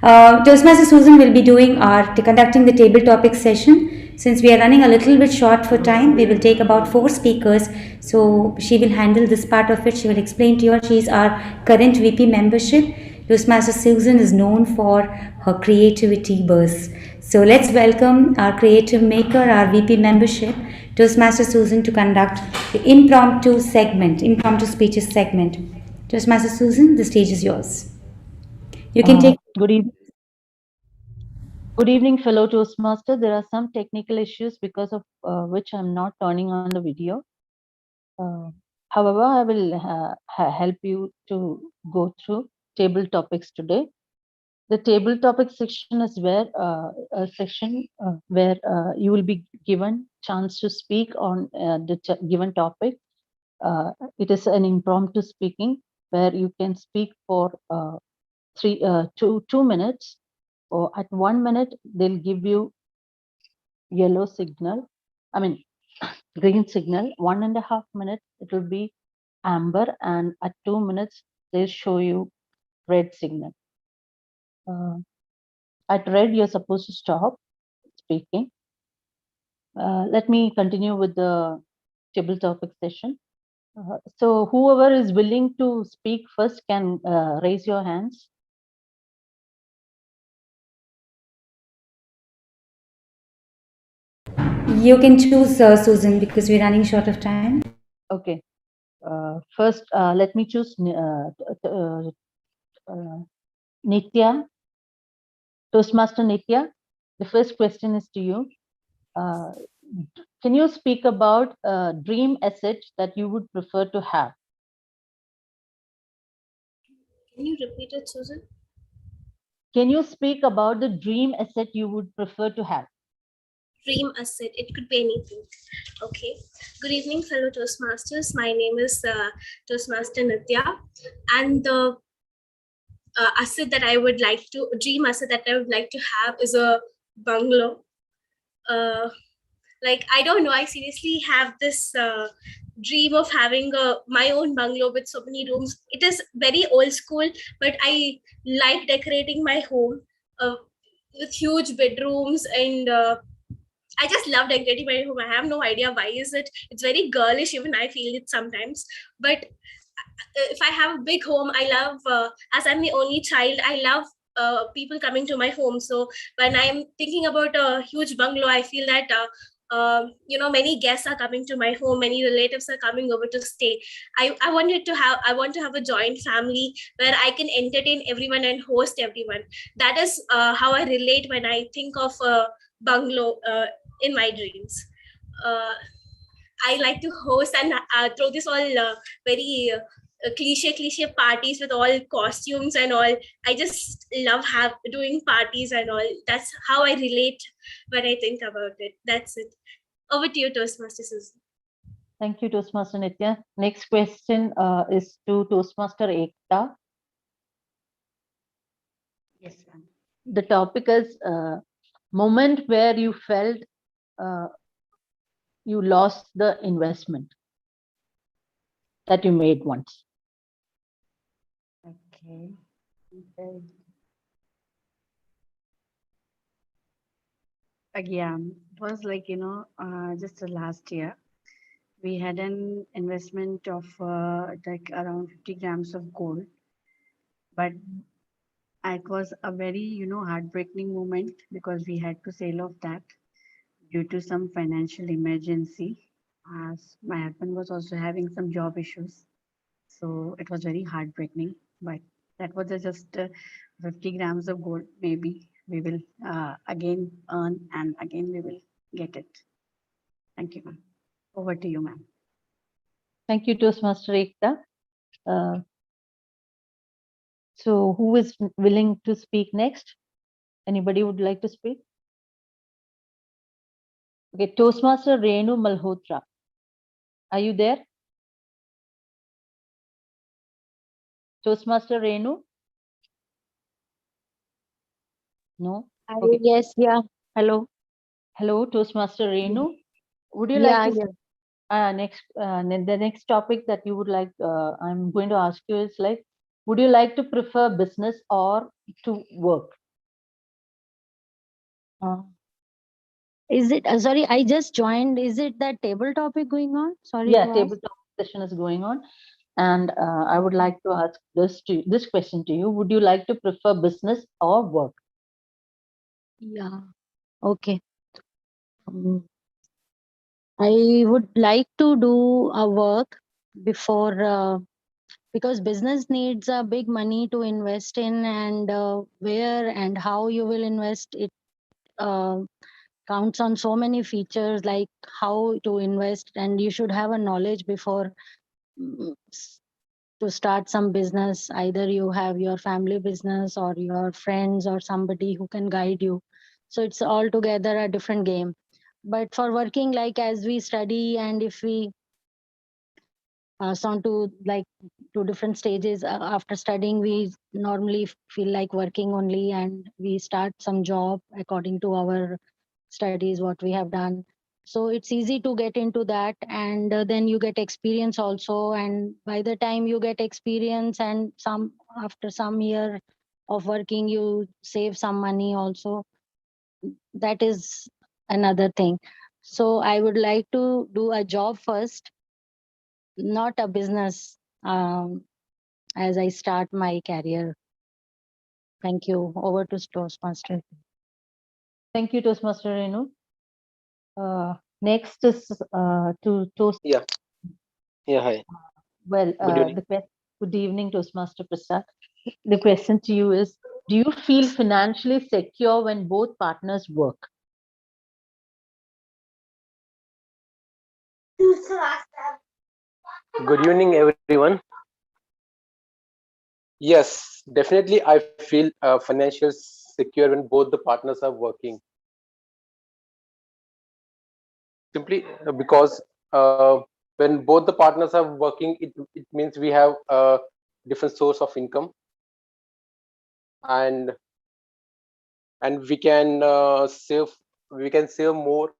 Toastmaster Susan will be conducting the table topic session. Since we are running a little bit short for time, we will take about 4 speakers. So she will handle this part of it. She will explain to you. She is our current VP membership. Toastmaster Susan is known for her creativity bursts. So let's welcome our creative maker, our VP membership, Toastmaster Susan, to conduct the impromptu speeches segment. Toastmaster Susan, the stage is yours. You can take. Good evening, fellow Toastmaster. There are some technical issues because of which I'm not turning on the video. However, I will help you to go through table topics today. The table topic section is where a section where you will be given chance to speak on the given topic. It is an impromptu speaking where you can speak for 2 minutes, or at 1 minute they'll give you yellow signal. I mean green signal. 1.5 minutes it will be amber, and at 2 minutes they'll show you red signal. At red you're supposed to stop speaking. Let me continue with the table topic session. So whoever is willing to speak first can raise your hands. You can choose Susan, because we're running short of time. Okay. First, let me choose Nitya. Toastmaster Nitya, the first question is to you. Can you speak about a dream asset that you would prefer to have? Can you repeat it, Susan? Can you speak about the dream asset you would prefer to have? Dream asset, it could be anything. Okay. Good evening, fellow Toastmasters. My name is Toastmaster Nitya, and the asset that I would like to, dream asset that I would like to have is a bungalow. Like, I don't know, I seriously have this dream of having my own bungalow with so many rooms. It is very old school, but I like decorating my home with huge bedrooms, and I just love decorating my home. I have no idea why is it. It's very girlish, even I feel it sometimes. But if I have a big home, I love, as I'm the only child, I love people coming to my home. So when I'm thinking about a huge bungalow, I feel that many guests are coming to my home, many relatives are coming over to stay. I want to have a joint family where I can entertain everyone and host everyone. That is how I relate when I think of a bungalow in my dreams. uh, I like to host and throw this all very cliche parties with all costumes and all. I just love doing parties and all. That's how I relate when I think about it. That's it. Over to you, Toastmaster Susan. Thank you, Toastmaster Nitya. Next question is to Toastmaster Ekta. Yes, ma'am. The topic is moment where you felt you lost the investment that you made once. Okay. Okay. Again, it was like, just the last year, we had an investment of like around 50 grams of gold, but it was a very, heartbreaking moment because we had to sell off that due to some financial emergency. As my husband was also having some job issues. So it was very heartbreaking, but that was just 50 grams of gold. Maybe we will again earn and again we will get it. Thank you, ma'am. Over to you, ma'am. Thank you, Toastmaster Ekta. So who is willing to speak next? Anybody would like to speak? Okay, Toastmaster Renu Malhotra. Are you there? Toastmaster Renu? No? Okay. Yes, yeah. Hello. Hello, Toastmaster Renu. Would you Yeah, like to yeah. the next topic that you would like, I'm going to ask you is like, would you like to prefer business or to work? Is it, sorry, I just joined. Is it that table topic going on? Sorry Yeah, to ask. tabletop session is going on. And I would like to ask this question to you. Would you like to prefer business or work? Yeah. Okay. I would like to do a work before, because business needs a big money to invest in, and where and how you will invest it counts on so many features, like how to invest, and you should have a knowledge before to start some business. Either you have your family business or your friends or somebody who can guide you. So it's altogether a different game. But for working, like as we study, and if we on to like two different stages after studying, we normally feel like working only, and we start some job according to our studies what we have done. So it's easy to get into that, and then you get experience also, and by the time you get experience and some after some year of working, you save some money also. That is another thing. So I would like to do a job first, not a business, as I start my career. Thank you. Over to Toastmaster. Thank you, Toastmaster Renu. Next is to Toast. Yeah. Yeah. Hi. Well, Good evening. good evening, Toastmaster Prasad. The question to you is: do you feel financially secure when both partners work? Good evening, everyone. Yes, definitely. I feel financial secure when both the partners are working. Simply because when both the partners are working, it means we have a different source of income, and we can save more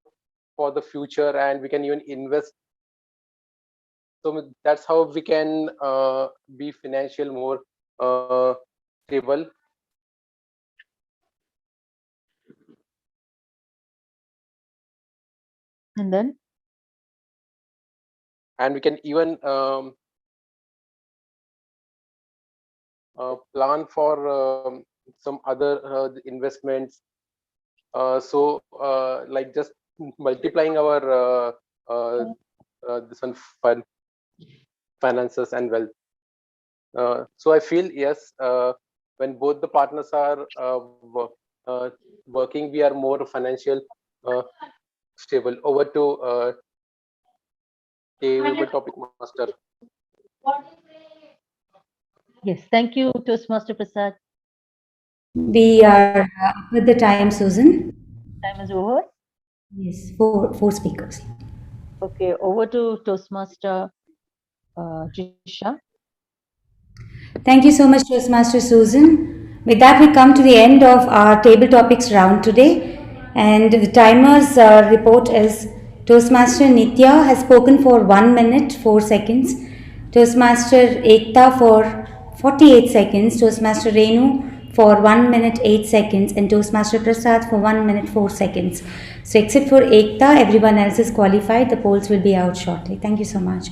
for the future, and we can even invest. So that's how we can be financial more stable. And then? And we can even plan for some other investments. So like just multiplying our this one finances and wealth. So I feel yes, when both the partners are working, we are more financial stable. Over to table topic master. Yes, thank you, Toastmaster Prasad. We are up with the time, Susan. Time is over. Yes, four speakers. Okay, over to Toastmaster Jisha. Thank you so much, Toastmaster Susan. With that, we come to the end of our table topics round today. And the timer's report is Toastmaster Nitya has spoken for 1 minute 4 seconds, Toastmaster Ekta for 48 seconds, Toastmaster Renu for 1 minute 8 seconds, and Toastmaster Prasad for 1 minute 4 seconds. So, except for Ekta, everyone else is qualified. The polls will be out shortly. Thank you so much.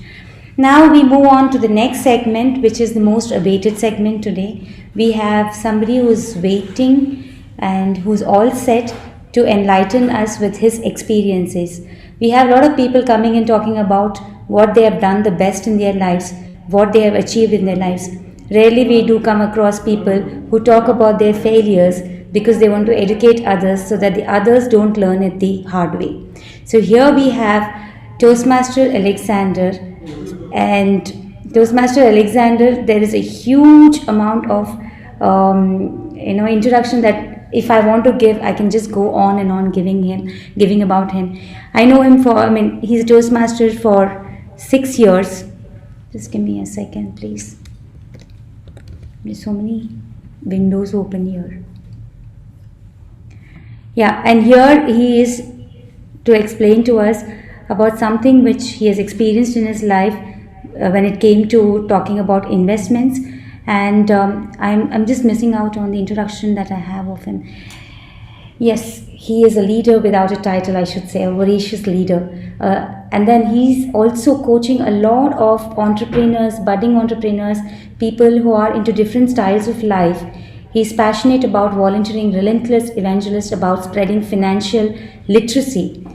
Now we move on to the next segment, which is the most awaited segment today. We have somebody who's waiting and who's all set to enlighten us with his experiences. We have a lot of people coming and talking about what they have done the best in their lives, what they have achieved in their lives. Rarely we do come across people who talk about their failures because they want to educate others so that the others don't learn it the hard way. So here we have Toastmaster Alexander, and Toastmaster Alexander, there is a huge amount of introduction that if I want to give, I can just go on and on giving about him. I know him he's a Toastmaster for 6 years. Just give me a second, please. There's so many windows open here. Yeah, and here he is to explain to us about something which he has experienced in his life when it came to talking about investments. And I'm just missing out on the introduction that I have of him. Yes, he is a leader without a title, I should say, a voracious leader. And then he's also coaching a lot of entrepreneurs, budding entrepreneurs, people who are into different styles of life. He's passionate about volunteering, relentless evangelist about spreading financial literacy.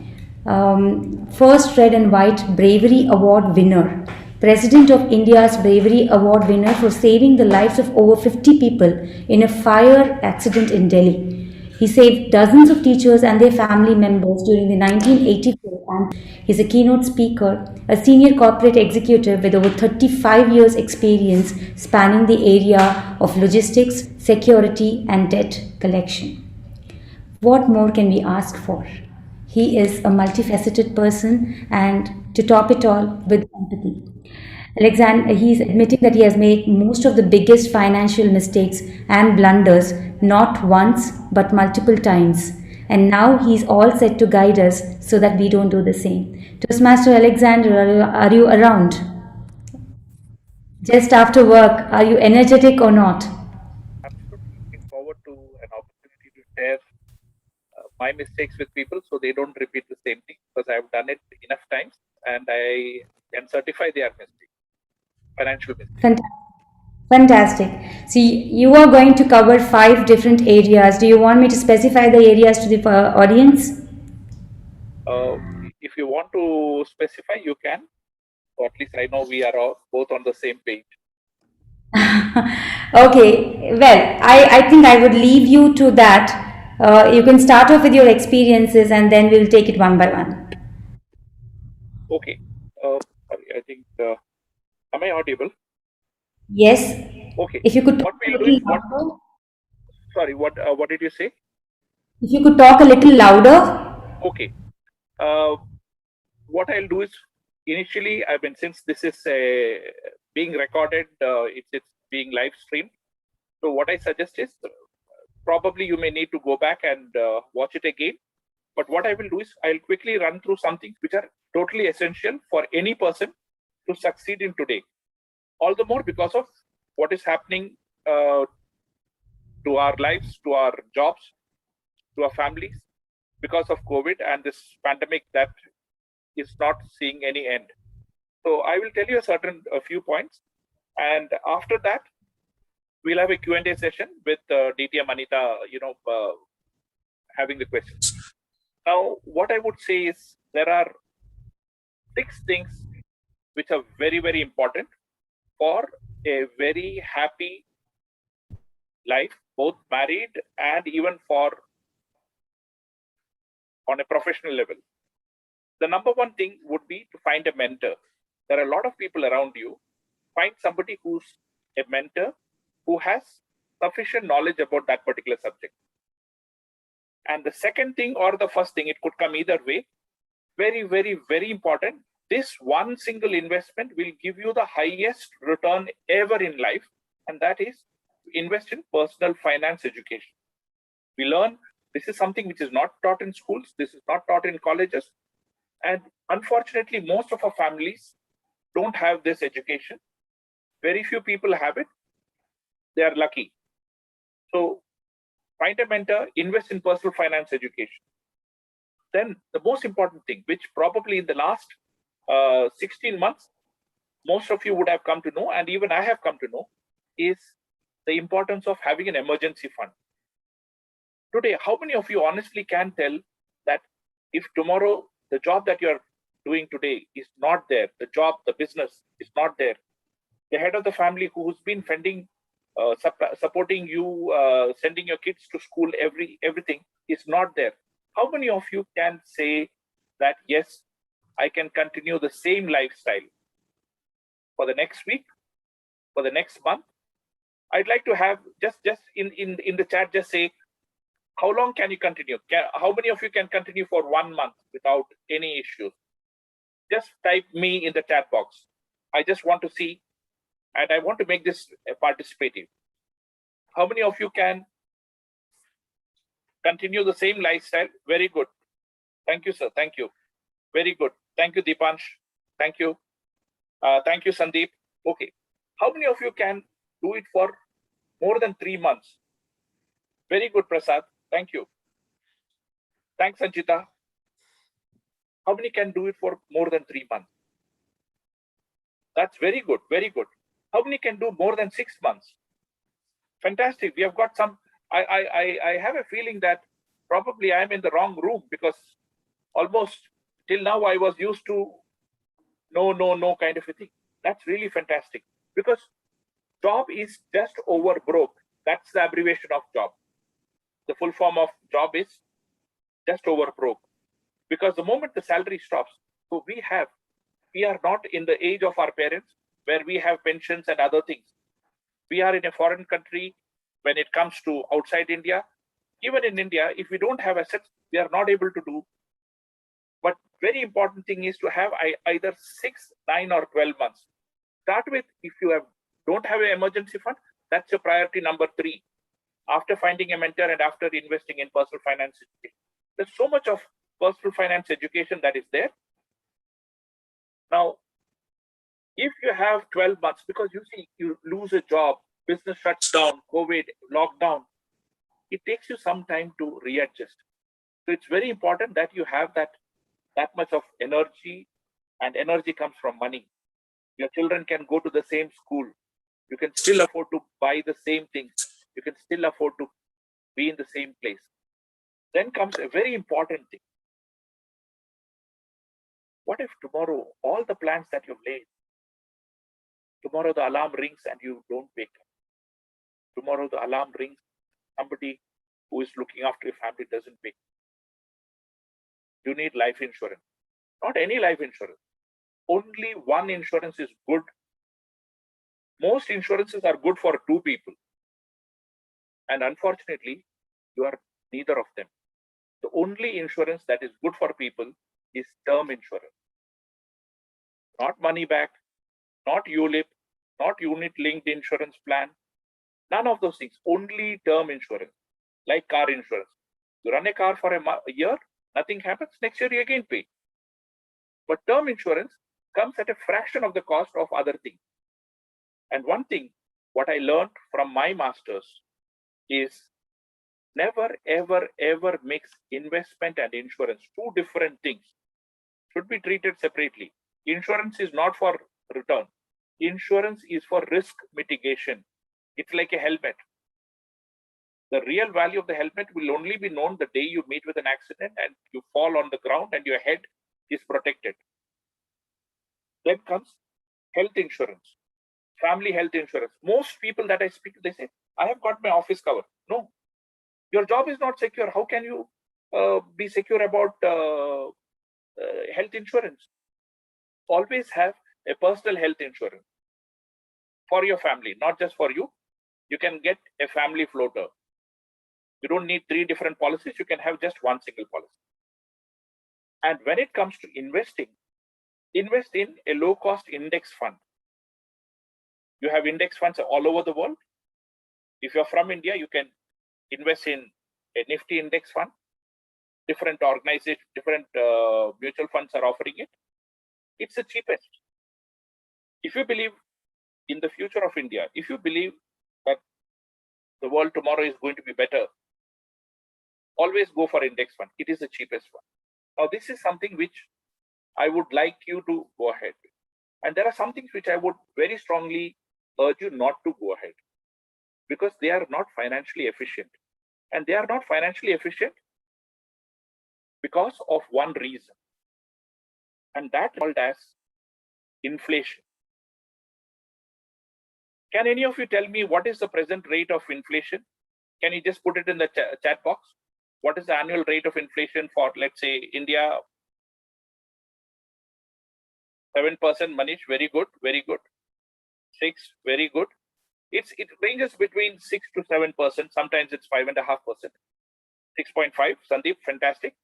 First Red and White Bravery Award winner, President of India's Bravery Award winner for saving the lives of over 50 people in a fire accident in Delhi. He saved dozens of teachers and their family members during the 1984, and he's a keynote speaker, a senior corporate executive with over 35 years experience spanning the area of logistics, security and debt collection. What more can we ask for? He is a multifaceted person, and to top it all, with empathy. Alexander, he's admitting that he has made most of the biggest financial mistakes and blunders, not once but multiple times. And now he's all set to guide us so that we don't do the same. Toastmaster Alexander, are you around? Just after work, are you energetic or not? Absolutely looking forward to an opportunity to share my mistakes with people so they don't repeat the same thing, because I've done it enough times and I can certify they are mistakes, financial mistakes. Fantastic. See, you are going to cover 5 different areas. Do you want me to specify the areas to the audience? If you want to specify, you can, or at least I know we are all both on the same page. Okay, well, I think I would leave you to that. You can start off with your experiences and then we'll take it one by one. Okay. Sorry, I think, am I audible? Yes. Okay. If you could what talk we'll a do little is louder. Sorry, what did you say? If you could talk a little louder. Okay. What I'll do is, initially, since this is being recorded, it's being live streamed. So what I suggest is, probably you may need to go back and watch it again. But what I will do is, I'll quickly run through some things which are totally essential for any person to succeed in today. All the more because of what is happening to our lives, to our jobs, to our families, because of COVID and this pandemic that is not seeing any end. So I will tell you a few points, and after that, we'll have a Q&A session with DTM Anita, having the questions. Now, what I would say is there are 6 things which are very, very important for a very happy life, both married and even for on a professional level. The number one thing would be to find a mentor. There are a lot of people around you. Find somebody who's a mentor who has sufficient knowledge about that particular subject. And the second thing or the first thing, it could come either way. Very, very, very important. This one single investment will give you the highest return ever in life, and that is to invest in personal finance education. We learn this is something which is not taught in schools, this is not taught in colleges, and unfortunately, most of our families don't have this education. Very few people have it. They are lucky. So find a mentor, invest in personal finance education. Then the most important thing, which probably in the last 16 months, most of you would have come to know, and even I have come to know, is the importance of having an emergency fund. Today, how many of you honestly can tell that if tomorrow the job that you're doing today is not there, the job, the business is not there, the head of the family who's been funding, supporting you, sending your kids to school, everything is not there. How many of you can say that, yes, I can continue the same lifestyle for the next week, for the next month? I'd like to have just in the chat, just say, how long can you continue? How many of you can continue for 1 month without any issues? Just type me in the chat box. I just want to see, and I want to make this participative. How many of you can continue the same lifestyle? Very good. Thank you, sir. Thank you. Very good. Thank you, Deepansh. Thank you. Thank you, Sandeep. Okay. How many of you can do it for more than 3 months? Very good, Prasad. Thank you. Thanks, Sanchita. How many can do it for more than 3 months? That's very good. Very good. How many can do more than 6 months? Fantastic. We have got some. I have a feeling that probably I'm in the wrong room, because almost till now I was used to no kind of a thing. That's really fantastic, because job is just over broke. That's the abbreviation of job. The full form of job is just over broke, because the moment the salary stops, so we are not in the age of our parents where we have pensions and other things. We are in a foreign country when it comes to outside India. Even in India, if we don't have assets, we are not able to do. But very important thing is to have either 6, 9 or 12 months. Start with, if you don't have an emergency fund, that's your priority number 3. After finding a mentor and after investing in personal finance education. There's so much of personal finance education that is there. Now, if you have 12 months, because you see, you lose a job, business shuts down, COVID, lockdown, it takes you some time to readjust. So it's very important that you have that much of energy, and energy comes from money. Your children can go to the same school. You can still afford to buy the same things. You can still afford to be in the same place. Then comes a very important thing. What if tomorrow, all the plans that you've laid, tomorrow the alarm rings and you don't wake up? Tomorrow the alarm rings, somebody who is looking after your family doesn't wake up. You need life insurance. Not any life insurance. Only one insurance is good. Most insurances are good for 2 people. And unfortunately, you are neither of them. The only insurance that is good for people is term insurance. Not money back, not ULIP, not unit linked insurance plan. None of those things. Only term insurance, like car insurance. You run a car for a year, nothing happens, next year you again pay. But term insurance comes at a fraction of the cost of other things. And one thing, what I learned from my masters is never, ever, ever mix investment and insurance. 2 different things. Should be treated separately. Insurance is not for return. Insurance is for risk mitigation. It's like a helmet. The real value of the helmet will only be known the day you meet with an accident and you fall on the ground and your head is protected. Then comes health insurance, family health insurance. Most people that I speak to, they say, I have got my office cover. No, your job is not secure. How can you be secure about health insurance? Always have a personal health insurance for your family, not just for you. You can get a family floater. You don't need 3 different policies. You can have just one single policy. And when it comes to investing, invest in a low-cost index fund. You have index funds all over the world. If you're from India, you can invest in a Nifty index fund. Different organizations, different mutual funds are offering it. It's the cheapest. If you believe in the future of India, if you believe that the world tomorrow is going to be better, always go for index fund. It is the cheapest one. Now, this is something which I would like you to go ahead with. And there are some things which I would very strongly urge you not to go ahead, because they are not financially efficient. And they are not financially efficient because of one reason. And that is called as inflation. Can any of you tell me what is the present rate of inflation? Can you just put it in the chat box? What is the annual rate of inflation for, let's say, India? 7%, Manish, very good, very good. 6, very good. It ranges between 6 to 7%. Sometimes it's 5.5%. 6.5, Sandeep, fantastic.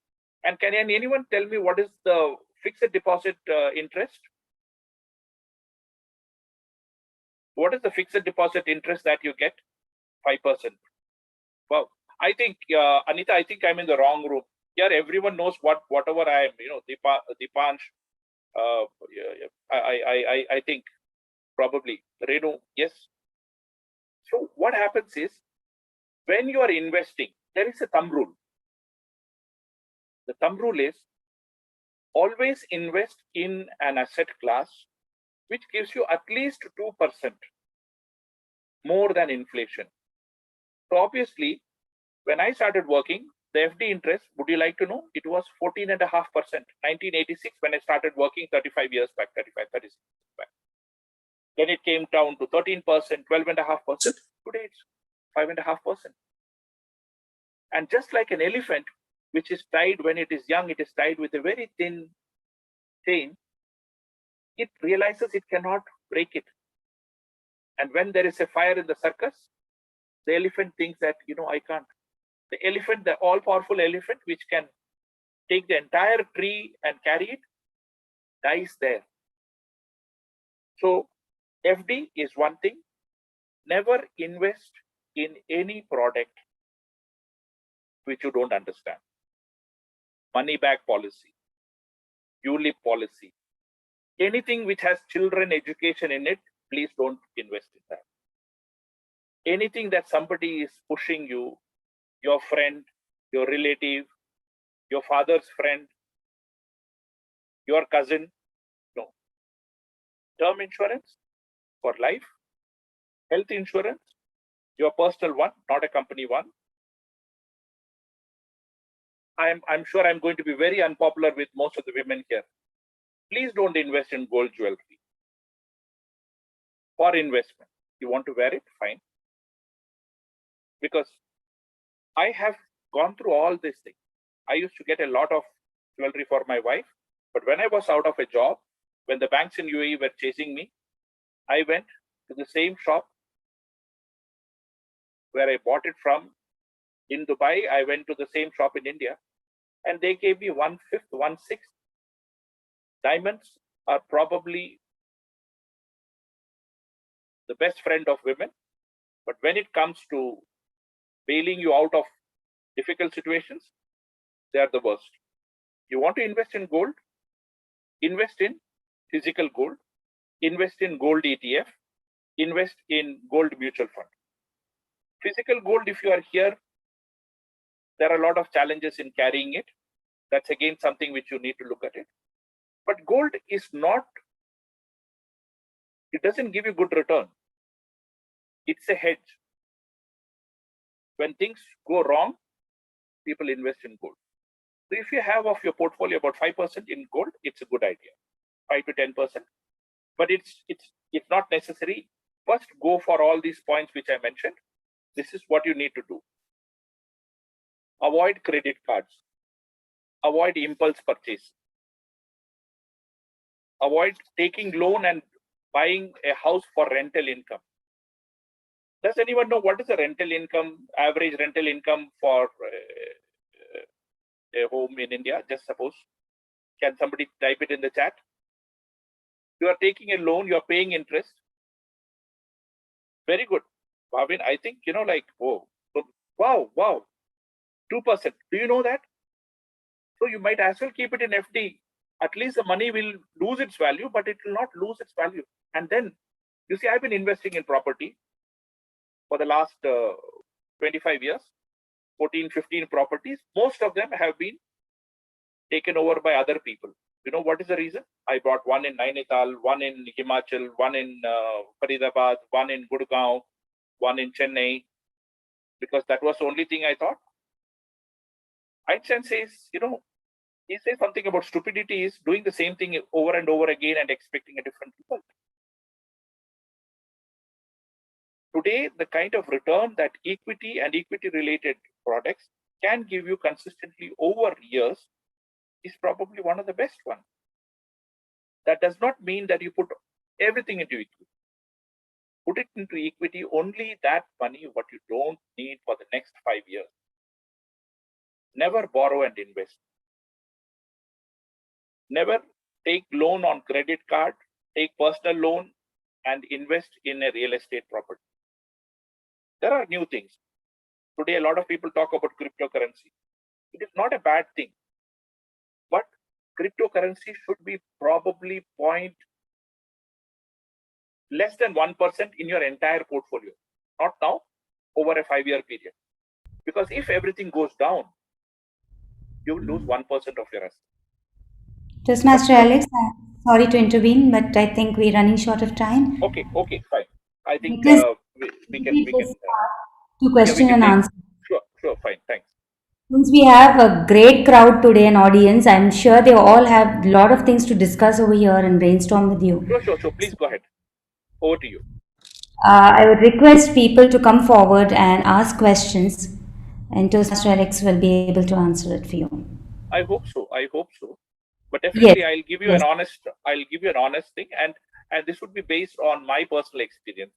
And can anyone tell me what is the fixed deposit interest? What is the fixed deposit interest that you get? 5%. Wow. I think, Anita, I think I'm in the wrong room. Here, everyone knows whatever I am, Dipansh, I think probably Renu, yes. So what happens is, when you are investing, there is a thumb rule. The thumb rule is always invest in an asset class which gives you at least 2% more than inflation. So obviously, when I started working, the FD interest, would you like to know? It was 14.5%, 1986, when I started working 35 years back, 36 years back. Then it came down to 13%, 12.5%. Today it's 5.5%. And just like an elephant, which is tied when it is young, it is tied with a very thin chain, it realizes it cannot break it. And when there is a fire in the circus, the elephant thinks that, I can't. The elephant, the all-powerful elephant, which can take the entire tree and carry it, dies there. So FD is one thing. Never invest in any product which you don't understand. Money back policy, ULIP policy, anything which has children education in it, please don't invest in that. Anything that somebody is pushing you, your friend, your relative, your father's friend, your cousin, no. Term insurance for life, health insurance, your personal one, not a company one. I'm sure I'm going to be very unpopular with most of the women here. Please don't invest in gold jewelry. For investment, you want to wear it, fine. Because I have gone through all these things. I used to get a lot of jewelry for my wife, but when I was out of a job, when the banks in UAE were chasing me, I went to the same shop where I bought it from. In Dubai, I went to the same shop in India, and they gave me 1/5, 1/6. Diamonds are probably the best friend of women, but when it comes to bailing you out of difficult situations, they are the worst. You want to invest in gold? Invest in physical gold, invest in gold ETF, invest in gold mutual fund. Physical gold, if you are here, there are a lot of challenges in carrying it. That's again something which you need to look at it. But gold is not, it doesn't give you good return. It's a hedge. when things go wrong, people invest in gold. So if you have of your portfolio about 5% in gold, it's a good idea, 5 to 10%. But it's not necessary. First, go for all these points which I mentioned. This is what you need to do. Avoid credit cards. Avoid impulse purchase. Avoid taking loan and buying a house for rental income. Does anyone know what is the rental income, average rental income for a home in India? Just suppose. Can somebody type it in the chat? You are taking a loan, you are paying interest. Very good. Bhavin, I think, like, oh, so, wow, 2%. Do you know that? So you might as well keep it in FD. At least the money will lose its value, but it will not lose its value. And then, you see, I've been investing in property for the last 25 years, 14, 15 properties. Most of them have been taken over by other people. You know what is the reason? I bought one in Nainital, one in Himachal, one in Faridabad, one in Gurgaon, one in Chennai, because that was the only thing I thought. Einstein says, he says something about stupidity is doing the same thing over and over again and expecting a different result. Today, the kind of return that equity and equity-related products can give you consistently over years is probably one of the best ones. That does not mean that you put everything into equity. Put it into equity only that money what you don't need for the next 5 years. Never borrow and invest. Never take loan on credit card, take personal loan and invest in a real estate property. There are new things. Today, a lot of people talk about cryptocurrency. It is not a bad thing, but cryptocurrency should be probably less than 1% in your entire portfolio. Not now, over a 5-year period. Because if everything goes down, you will lose 1% of your assets. Toastmaster Alex, sorry to intervene, but I think we're running short of time. Okay, fine. I think Because we can to question and answer. Sure, fine, thanks. Since we have a great crowd today, an audience, I'm sure they all have a lot of things to discuss over here and brainstorm with you. Sure. Please go ahead. Over to you. I would request people to come forward and ask questions, and Toastmaster Alex will be able to answer it for you. I hope so. But definitely, Yes. I'll give you an honest thing, and this would be based on my personal experience.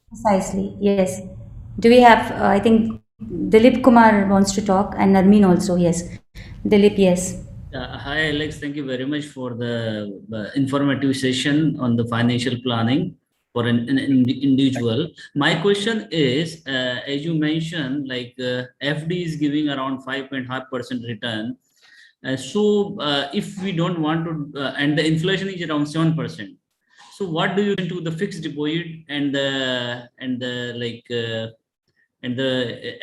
Precisely, yes. Do we have, I think Dilip Kumar wants to talk, and Narmeen also, yes. Dilip, yes. Hi, Alex. Thank you very much for the informative session on the financial planning for an individual. My question is, as you mentioned, like FD is giving around 5.5% return. So if we don't want to, and the inflation is around 7%. So what do you do to the fixed deposit and the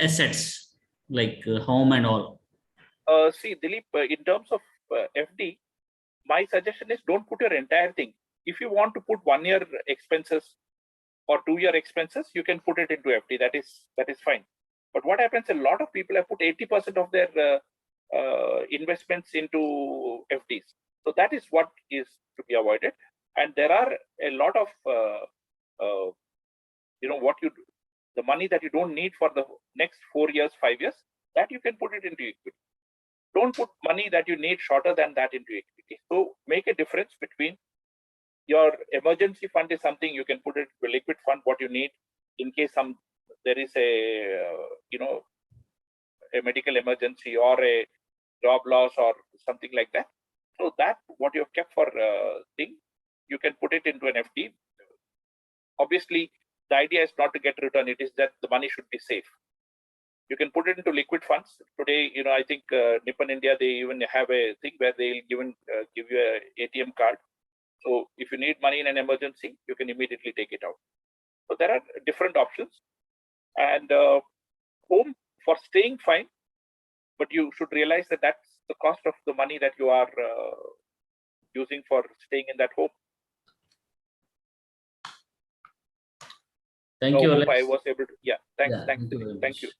assets like home and all? See, Dilip, in terms of FD, my suggestion is don't put your entire thing. If you want to put 1 year expenses or 2 year expenses, you can put it into FD. That is fine. But what happens? A lot of people have put 80% of their investments into FDs. So that is what is to be avoided. And there are a lot of the money that you don't need for the next 4 years, 5 years, that you can put it into equity. Don't put money that you need shorter than that into equity. So make a difference between your emergency fund is something you can put it to a liquid fund, what you need in case there is a medical emergency or a job loss or something like that. So that what you have kept for thing, you can put it into an FD. Obviously, the idea is not to get return. It is that the money should be safe. You can put it into liquid funds. Today, I think Nippon India, they even have a thing where they'll give you a ATM card. So if you need money in an emergency, you can immediately take it out. So there are different options. And home for staying fine, but you should realize that that's the cost of the money that you are using for staying in that home. Thank you, Alex. I was able to, thanks. Yeah, Thank you.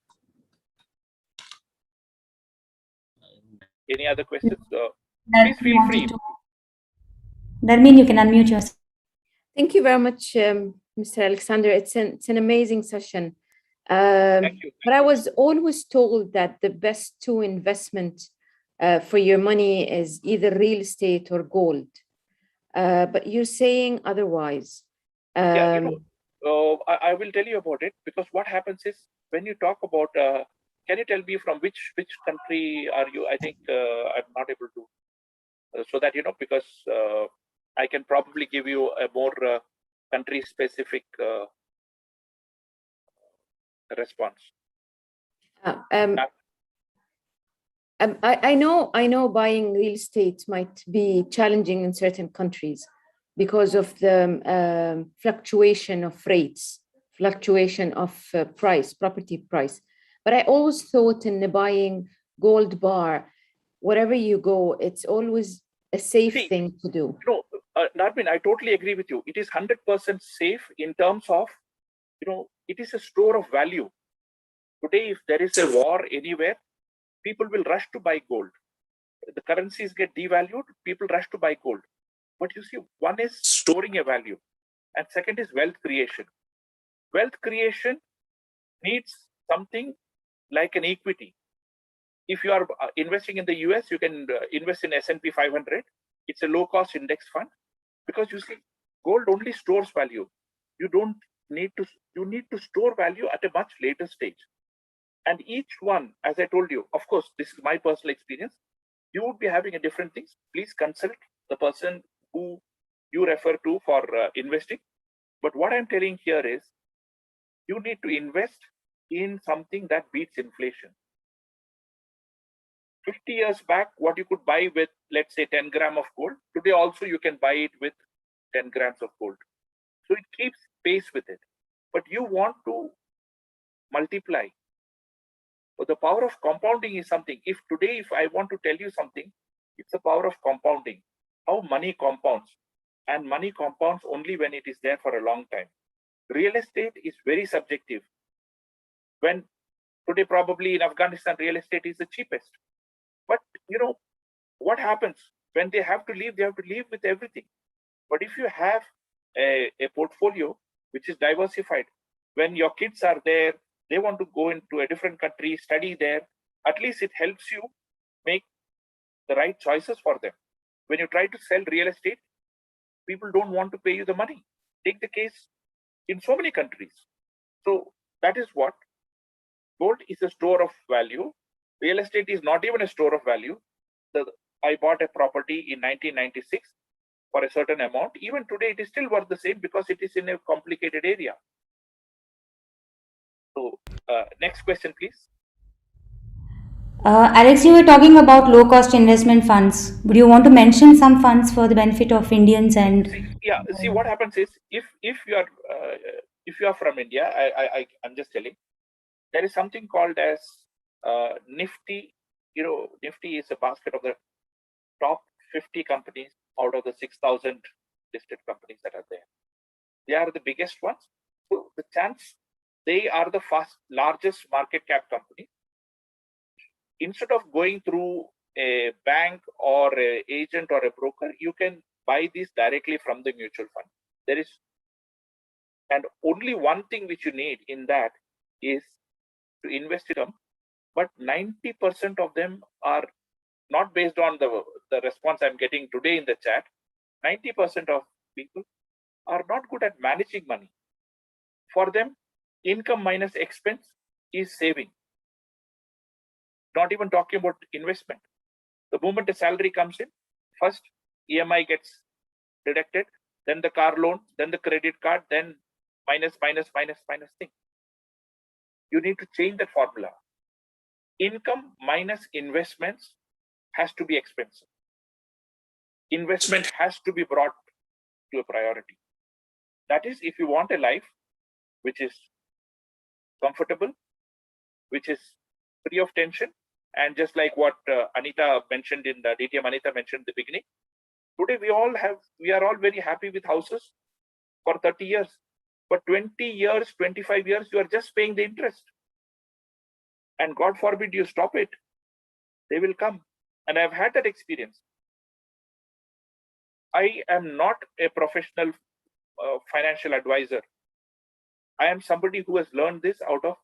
Any other questions? Narmin Please feel wanted free. to- Narmin, you can unmute yourself. Thank you very much, Mr. Alexander. It's an amazing session. Thank you. But I was always told that the best two investment for your money is either real estate or gold. But you're saying otherwise. Yeah, I will tell you about it, because what happens is when you talk about, can you tell me from which country are you? I think I'm not able to, so that, because I can probably give you a more country specific response. I know buying real estate might be challenging in certain countries because of the fluctuation of rates, fluctuation of property price. But I always thought in the buying gold bar, wherever you go, it's always a safe thing to do. No, Narmin, I totally agree with you. It is 100% safe in terms of, it is a store of value. Today, if there is a war anywhere, people will rush to buy gold. The currencies get devalued, people rush to buy gold. But you see, one is storing a value, and second is wealth creation. Wealth creation needs something like an equity. If you are investing in the US, you can invest in S&P 500. It's a low-cost index fund, because you see, gold only stores value. You need to store value at a much later stage. And each one, as I told you, of course, this is my personal experience, you would be having a different things. Please consult the person who you refer to for investing. But what I'm telling here is, you need to invest in something that beats inflation. 50 years back, what you could buy with, let's say, 10 grams of gold, today also you can buy it with 10 grams of gold. So it keeps pace with it. But you want to multiply. So the power of compounding is something. If I want to tell you something, it's the power of compounding. How money compounds. And money compounds only when it is there for a long time. Real estate is very subjective. When today probably in Afghanistan, real estate is the cheapest. But what happens when they have to leave with everything. But if you have a portfolio which is diversified, when your kids are there, they want to go into a different country, study there, at least it helps you make the right choices for them. When you try to sell real estate, people don't want to pay you the money. Take the case in so many countries. So that is what gold is a store of value. Real estate is not even a store of value. I bought a property in 1996 for a certain amount. Even today, it is still worth the same because it is in a complicated area. So next question, please. Alex, you were talking about low-cost investment funds. Would you want to mention some funds for the benefit of Indians and? See what happens is, if you are from India, I'm just telling, there is something called as Nifty. Nifty is a basket of the top 50 companies out of the 6,000 listed companies that are there. They are the biggest ones. So the chance they are the largest market cap company. Instead of going through a bank or an agent or a broker, you can buy these directly from the mutual fund. And only one thing which you need in that is to invest in them. But 90% of them are not based on the response I'm getting today in the chat. 90% of people are not good at managing money. For them, income minus expense is saving. Not even talking about investment. The moment a salary comes in, first EMI gets deducted, then the car loan, then the credit card, then minus thing. You need to change that formula. Income minus investments has to be expensive. Investment has to be brought to a priority. That is, if you want a life which is comfortable, which is free of tension, and just like what Anita mentioned in the DTM, Anita mentioned in the beginning, today we are all very happy with houses for 30 years, but 20 years, 25 years, you are just paying the interest. And God forbid you stop it, they will come And I've had that experience. I am not a professional financial advisor. I am somebody who has learned this out of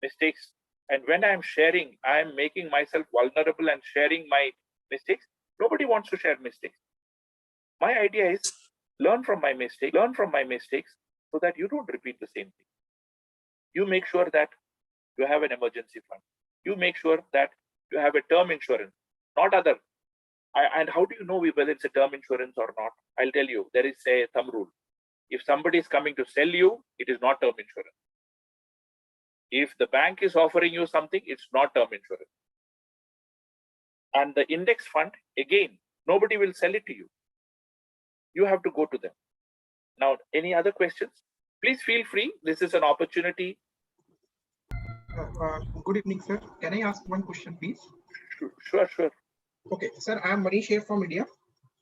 mistakes. And when I am sharing, I am making myself vulnerable and sharing my mistakes. Nobody wants to share mistakes. My idea is learn from my mistakes so that you don't repeat the same thing. You make sure that you have an emergency fund. You make sure that you have a term insurance, not other. And how do you know whether it's a term insurance or not? I'll tell you, there is a thumb rule. If somebody is coming to sell you, it is not term insurance. If the bank is offering you something, it's not term insurance. And the index fund, again, nobody will sell it to you. You have to go to them. Now, any other questions? Please feel free. This is an opportunity. Good evening, sir. Can I ask one question, please? Sure. Okay, sir, I am Manish here from India.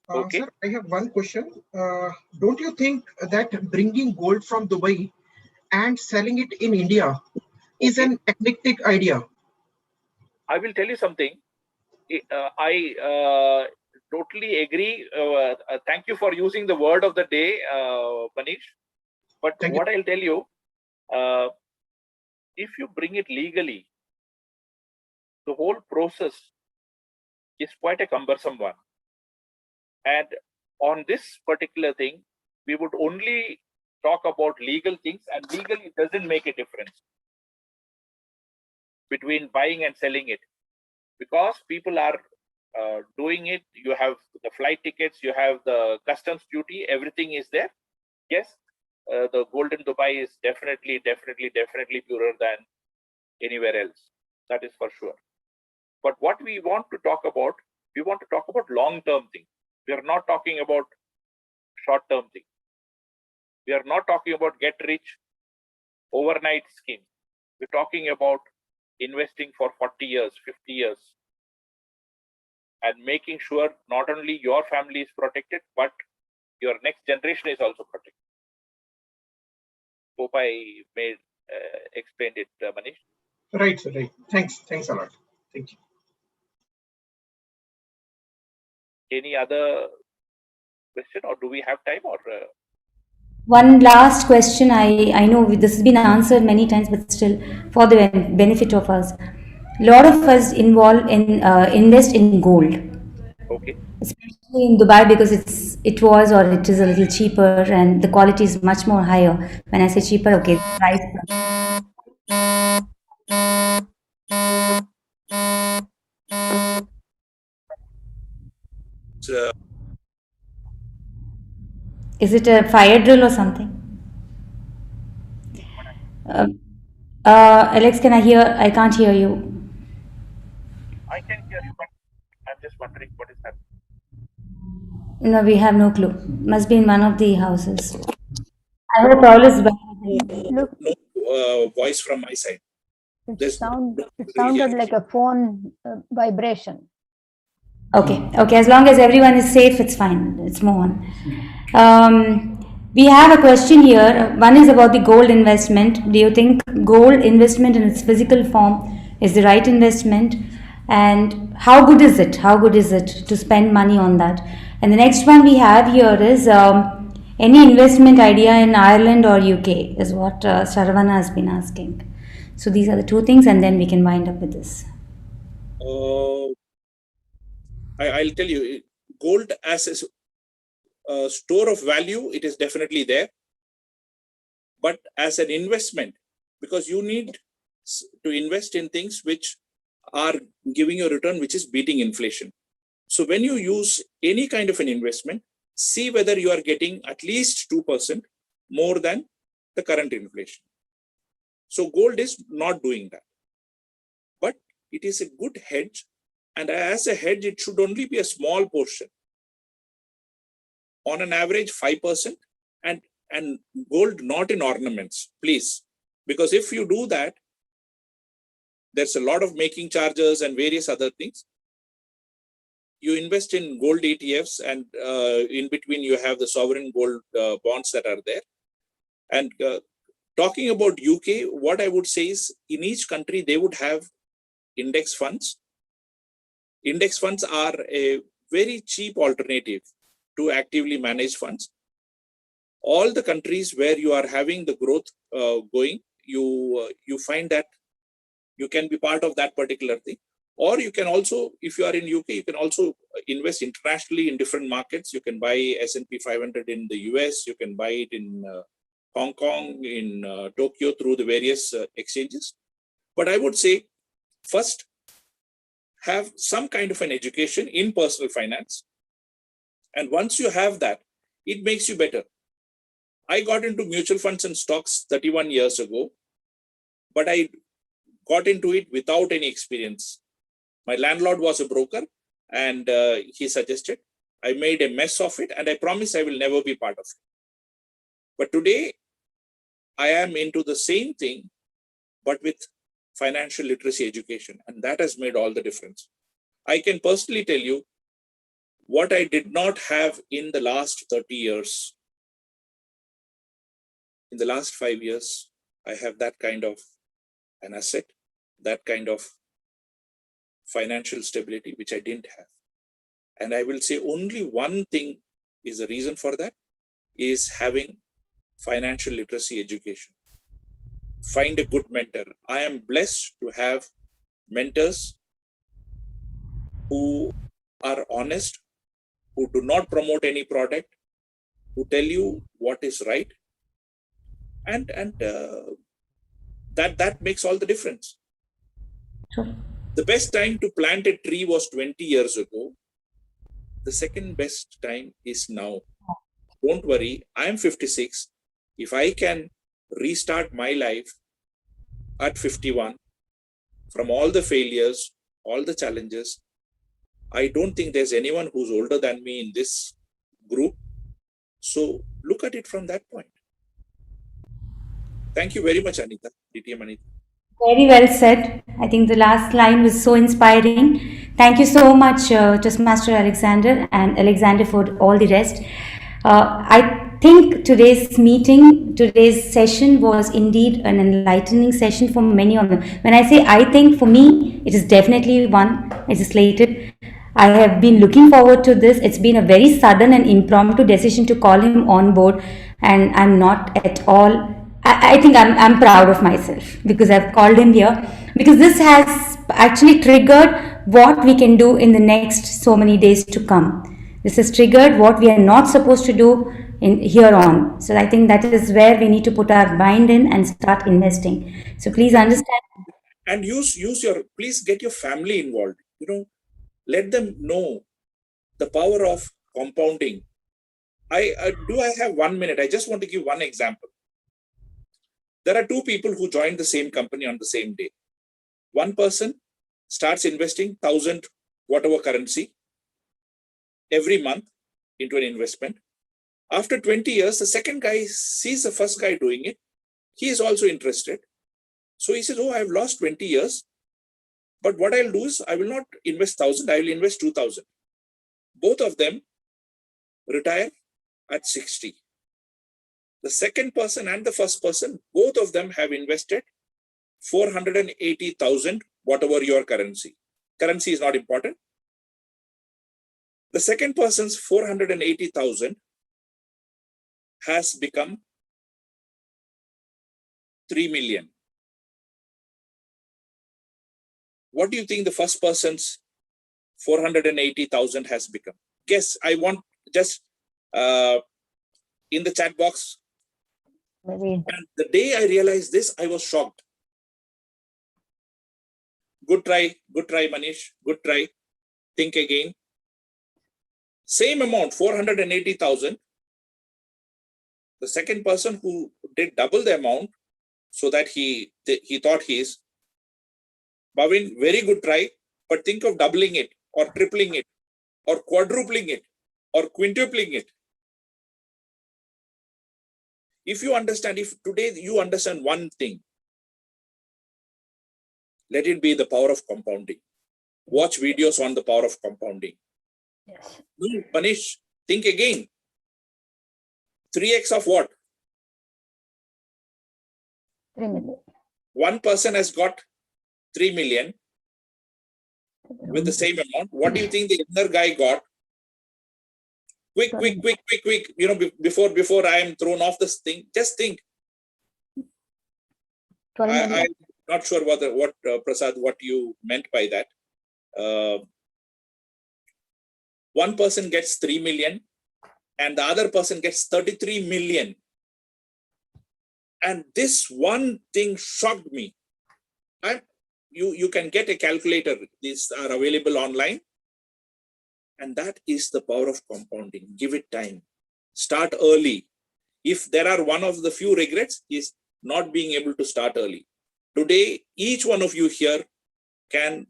Okay. Sir, I have one question. Don't you think that bringing gold from Dubai and selling it in India is an eclectic idea? I will tell you something. I totally agree. Thank you for using the word of the day, Manish. But what I'll tell you, if you bring it legally, the whole process is quite a cumbersome one. And on this particular thing, we would only talk about legal things, and legally it doesn't make a difference between buying and selling it, because people are doing it. You have the flight tickets, you have the customs duty, everything is there. Yes, the gold in Dubai is definitely purer than anywhere else. That is for sure. But what we want to talk about long-term things. We are not talking about short-term things. We are not talking about get rich overnight schemes. We're talking about investing for 40 years, 50 years, and making sure not only your family is protected, but your next generation is also protected. Hope I made explained it, Manish. Right, sir. Right. Thanks a lot. Thank you. Any other question, or do we have time? Or One last question. I know this has been answered many times, but still, for the benefit of us, a lot of us invest in gold. Okay. Especially in Dubai, because it is a little cheaper and the quality is much more higher. When I say cheaper, okay, price. Is it a fire drill or something? Uh, Alex, can I hear? I can't hear you. I can hear you, but I'm just wondering what is happening. No, we have no clue. Must be in one of the houses. I hope all is well. No voice from my side. It sounded like a phone vibration. Okay. As long as everyone is safe, it's fine. Let's move on. We have a question here. One is about the gold investment. Do you think gold investment in its physical form is the right investment? And how good is it? How good is it to spend money on that? And the next one we have here is any investment idea in Ireland or UK is what Saravana has been asking. So these are the two things, and then we can wind up with this. I'll tell you, gold as a store of value, it is definitely there. But as an investment, because you need to invest in things which are giving you a return which is beating inflation. So when you use any kind of an investment, see whether you are getting at least 2% more than the current inflation. So gold is not doing that. But it is a good hedge. And as a hedge, it should only be a small portion. On an average, 5%, and gold not in ornaments, please. Because if you do that, there's a lot of making charges and various other things. You invest in gold ETFs, and in between you have the sovereign gold bonds that are there. And talking about UK, what I would say is in each country, they would have index funds. Index funds are a very cheap alternative to actively managed funds. All the countries where you are having the growth going, you find that you can be part of that particular thing. Or you can also, if you are in UK, you can also invest internationally in different markets. You can buy S&P 500 in the US, you can buy it in Hong Kong, in Tokyo through the various exchanges. But I would say, first, have some kind of an education in personal finance. And once you have that, it makes you better. I got into mutual funds and stocks 31 years ago, but I got into it without any experience. My landlord was a broker and he suggested. I made a mess of it and I promise I will never be part of it. But today, I am into the same thing, but with financial literacy education, and that has made all the difference. I can personally tell you what I did not have in the last 30 years. In the last 5 years, I have that kind of an asset, that kind of financial stability, which I didn't have. And I will say only one thing is the reason for that, is having financial literacy education. Find a good mentor. I am blessed to have mentors who are honest, who do not promote any product, who tell you what is right, and that makes all the difference. Sure. The best time to plant a tree was 20 years ago. The second best time is now. Don't worry, I am 56. If I can restart my life at 51 from all the failures, all the challenges, I don't think there's anyone who's older than me in this group. So look at it from that point. Thank you very much, Anita, DTM Anita. Very well said. I think the last line was so inspiring. Thank you so much, Toastmaster Alexander and Alexander, for all the rest. I think today's meeting, today's session was indeed an enlightening session for many of them. When I say I think, for me, it is definitely one. It is slated. I have been looking forward to this. It's been a very sudden and impromptu decision to call him on board, and I'm not at all. I think I'm proud of myself because I've called him here, because this has actually triggered what we can do in the next so many days to come. This has triggered what we are not supposed to do in here on. So I think that is where we need to put our mind in and start investing. So please understand. And use your, please get your family involved. Let them know the power of compounding. I have 1 minute? I just want to give one example. There are two people who joined the same company on the same day. One person starts investing 1,000 whatever currency every month into an investment. After 20 years, the second guy sees the first guy doing it. He is also interested. So he says, oh, I've lost 20 years. But what I'll do is I will not invest 1,000, I will invest 2,000. Both of them retire at 60. The second person and the first person, both of them have invested 480,000, whatever your currency. Currency is not important. The second person's 480,000 has become 3 million. What do you think the first person's 480,000 has become? Guess. I want just in the chat box. And the day I realized this, I was shocked. Good try, Manish. Good try. Think again. Same amount, 480,000. The second person who did double the amount, so that he thought he's, Bhavin, very good try, but think of doubling it or tripling it or quadrupling it or quintupling it. If you understand, if today you understand one thing, let it be the power of compounding. Watch videos on the power of compounding. Yes. Manish, think again. 3x of what? 3 million. One person has got 3 million. with the same amount. What do you think the younger guy got? Quick. You know, before I am thrown off this thing, just think. I'm not sure what Prasad, what you meant by that. One person gets 3 million and the other person gets 33 million. And this one thing shocked me. You can get a calculator. These are available online. And that is the power of compounding. Give it time. Start early. If there are one of the few regrets is not being able to start early. Today, each one of you here can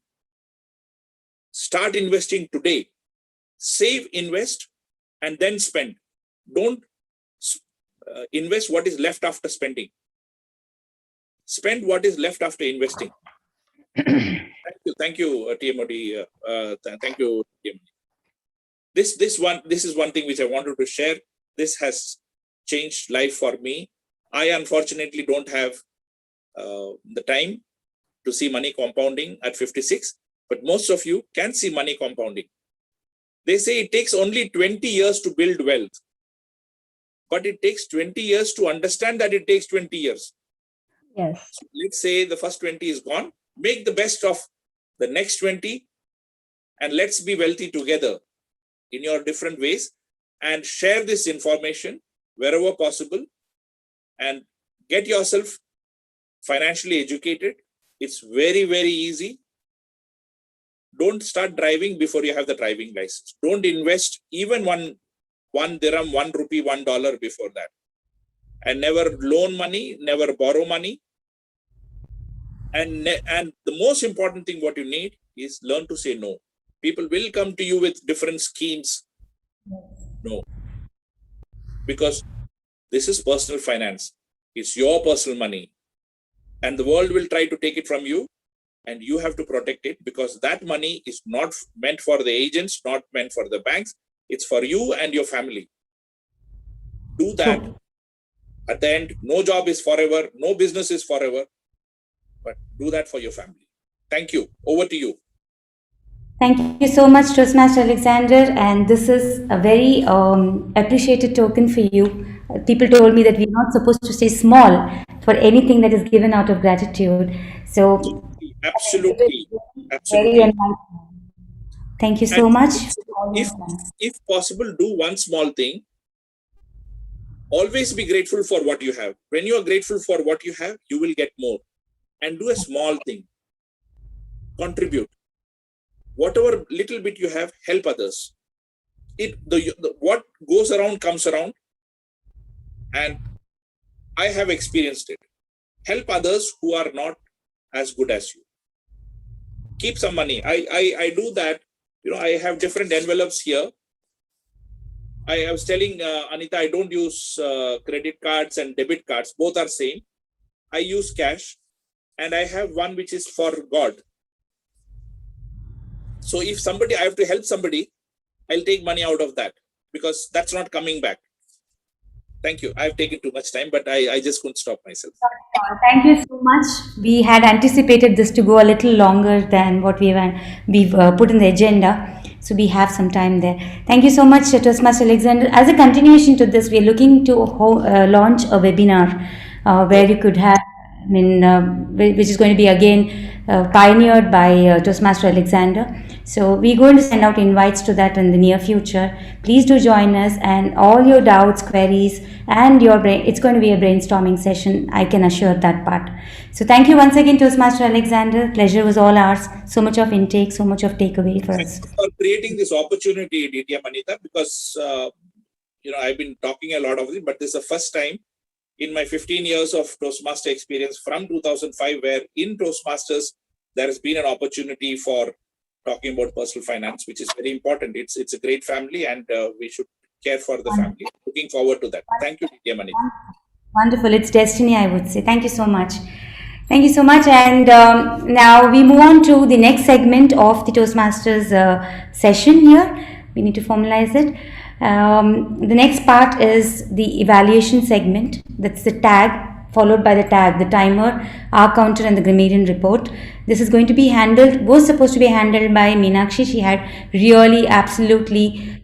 start investing today. Save, invest, and then spend. Don't invest what is left after spending. Spend what is left after investing. Thank you, TMOD. Thank you, TMOD. This is one thing which I wanted to share. This has changed life for me. I unfortunately don't have the time to see money compounding at 56, but most of you can see money compounding. They say it takes only 20 years to build wealth, but it takes 20 years to understand that it takes 20 years. Yes. So let's say the first 20 is gone. Make the best of the next 20 and let's be wealthy together in your different ways and share this information wherever possible and get yourself financially educated. It's very, very easy. Don't start driving before you have the driving license. Don't invest even one dirham, 1 rupee, $1 before that. And never loan money, never borrow money. And the most important thing what you need is learn to say no. People will come to you with different schemes. No. Because this is personal finance. It's your personal money. And the world will try to take it from you. And you have to protect it because that money is not meant for the agents, not meant for the banks. It's for you and your family. Do that. At the end, no job is forever, no business is forever, but do that for your family. Thank you. Over to you. Thank you so much, Toastmaster Alexander. And this is a very appreciated token for you. People told me that we're not supposed to stay small for anything that is given out of gratitude. So, absolutely. Very enlightening. Thank you so much. If possible, do one small thing. Always be grateful for what you have. When you are grateful for what you have, you will get more. And do a small thing. Contribute. Whatever little bit you have, help others. What goes around comes around. And I have experienced it. Help others who are not as good as you. Keep some money. I do that. You know, I have different envelopes here. I was telling Anita, I don't use credit cards and debit cards. Both are same. I use cash. And I have one which is for God. So if I have to help somebody, I'll take money out of that because that's not coming back. Thank you. I've taken too much time, but I just couldn't stop myself. Thank you so much. We had anticipated this to go a little longer than what we've put in the agenda. So we have some time there. Thank you so much, Toastmaster Alexander. As a continuation to this, we're looking to launch a webinar where you could have, which is going to be again pioneered by Toastmaster Alexander. So we're going to send out invites to that in the near future. Please do join us, and all your doubts, queries, and it's going to be a brainstorming session. I can assure that part. So thank you once again, Toastmaster Alexander. Pleasure was all ours. So much of intake, so much of takeaway for us. Thank you for creating this opportunity, Ditya Manita, because I've been talking a lot of it, but this is the first time in my 15 years of Toastmaster experience from 2005, where in Toastmasters, there has been an opportunity for talking about personal finance, which is very important. It's a great family and we should care for the family. Looking forward to that. Thank you, Ditya Manita. Wonderful. It's destiny, I would say. Thank you so much. Thank you so much. And now we move on to the next segment of the Toastmasters session here. We need to formalize it. The next part is the evaluation segment. That's the tag followed by the tag, the timer, our counter, and the grammarian report. This is going to be was supposed to be handled by Meenakshi. She had really absolutely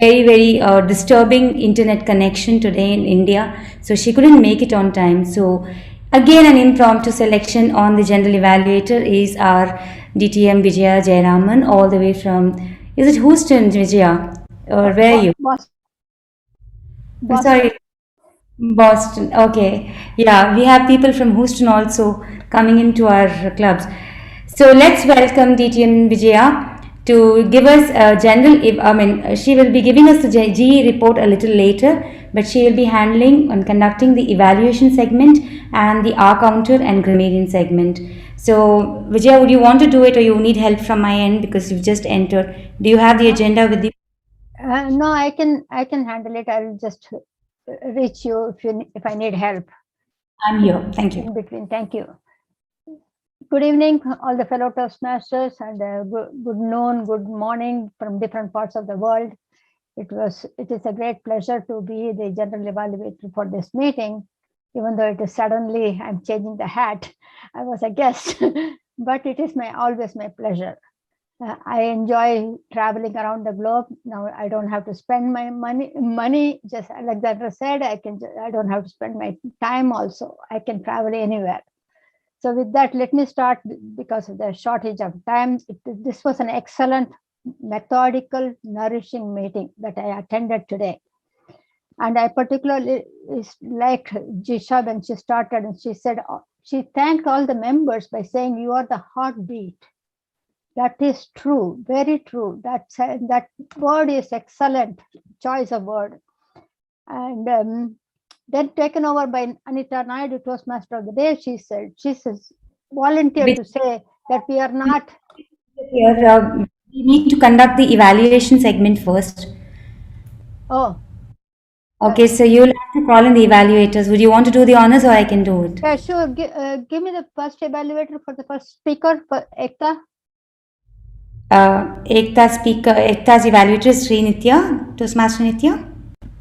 very disturbing internet connection today in India, so she couldn't make it on time. So again, an impromptu selection on the general evaluator is our DTM Vijaya Jayaraman, all the way from, is it Houston, Vijaya? Or where are you? I'm sorry, Boston. Okay. Yeah, we have people from Houston also coming into our clubs. So let's welcome DTM Vijaya to give us a general, she will be giving us the GE report a little later, but she will be handling and conducting the evaluation segment and the R counter and grammarian segment. So Vijaya, would you want to do it, or you need help from my end because you've just entered? Do you have the agenda with you? No, I can handle it. I'll just reach you if I need help. I'm here. Thank you. In between. Thank you. Good evening, all the fellow Toastmasters, and good noon, good morning from different parts of the world. It is a great pleasure to be the general evaluator for this meeting, even though it is suddenly I'm changing the hat. I was a guest, but it is always my pleasure. I enjoy traveling around the globe. Now I don't have to spend my money. Just like Alexandra said, I don't have to spend my time also. I can travel anywhere. So with that, let me start because of the shortage of time. This was an excellent, methodical, nourishing meeting that I attended today. And I particularly liked Jisha when she started, and she said, she thanked all the members by saying, "You are the heartbeat." That is true, very true. That word is excellent choice of word. And then taken over by Anita Naidu, Toastmaster of the Day, she says, volunteered to say that we are not. Here, we need to conduct the evaluation segment first. Oh. Okay, so you'll have to call in the evaluators. Would you want to do the honors, or I can do it? Yeah, sure. Give me the first evaluator for the first speaker, for Ekta. Ekta's evaluator is Sri Nitya, Toastmaster Nitya.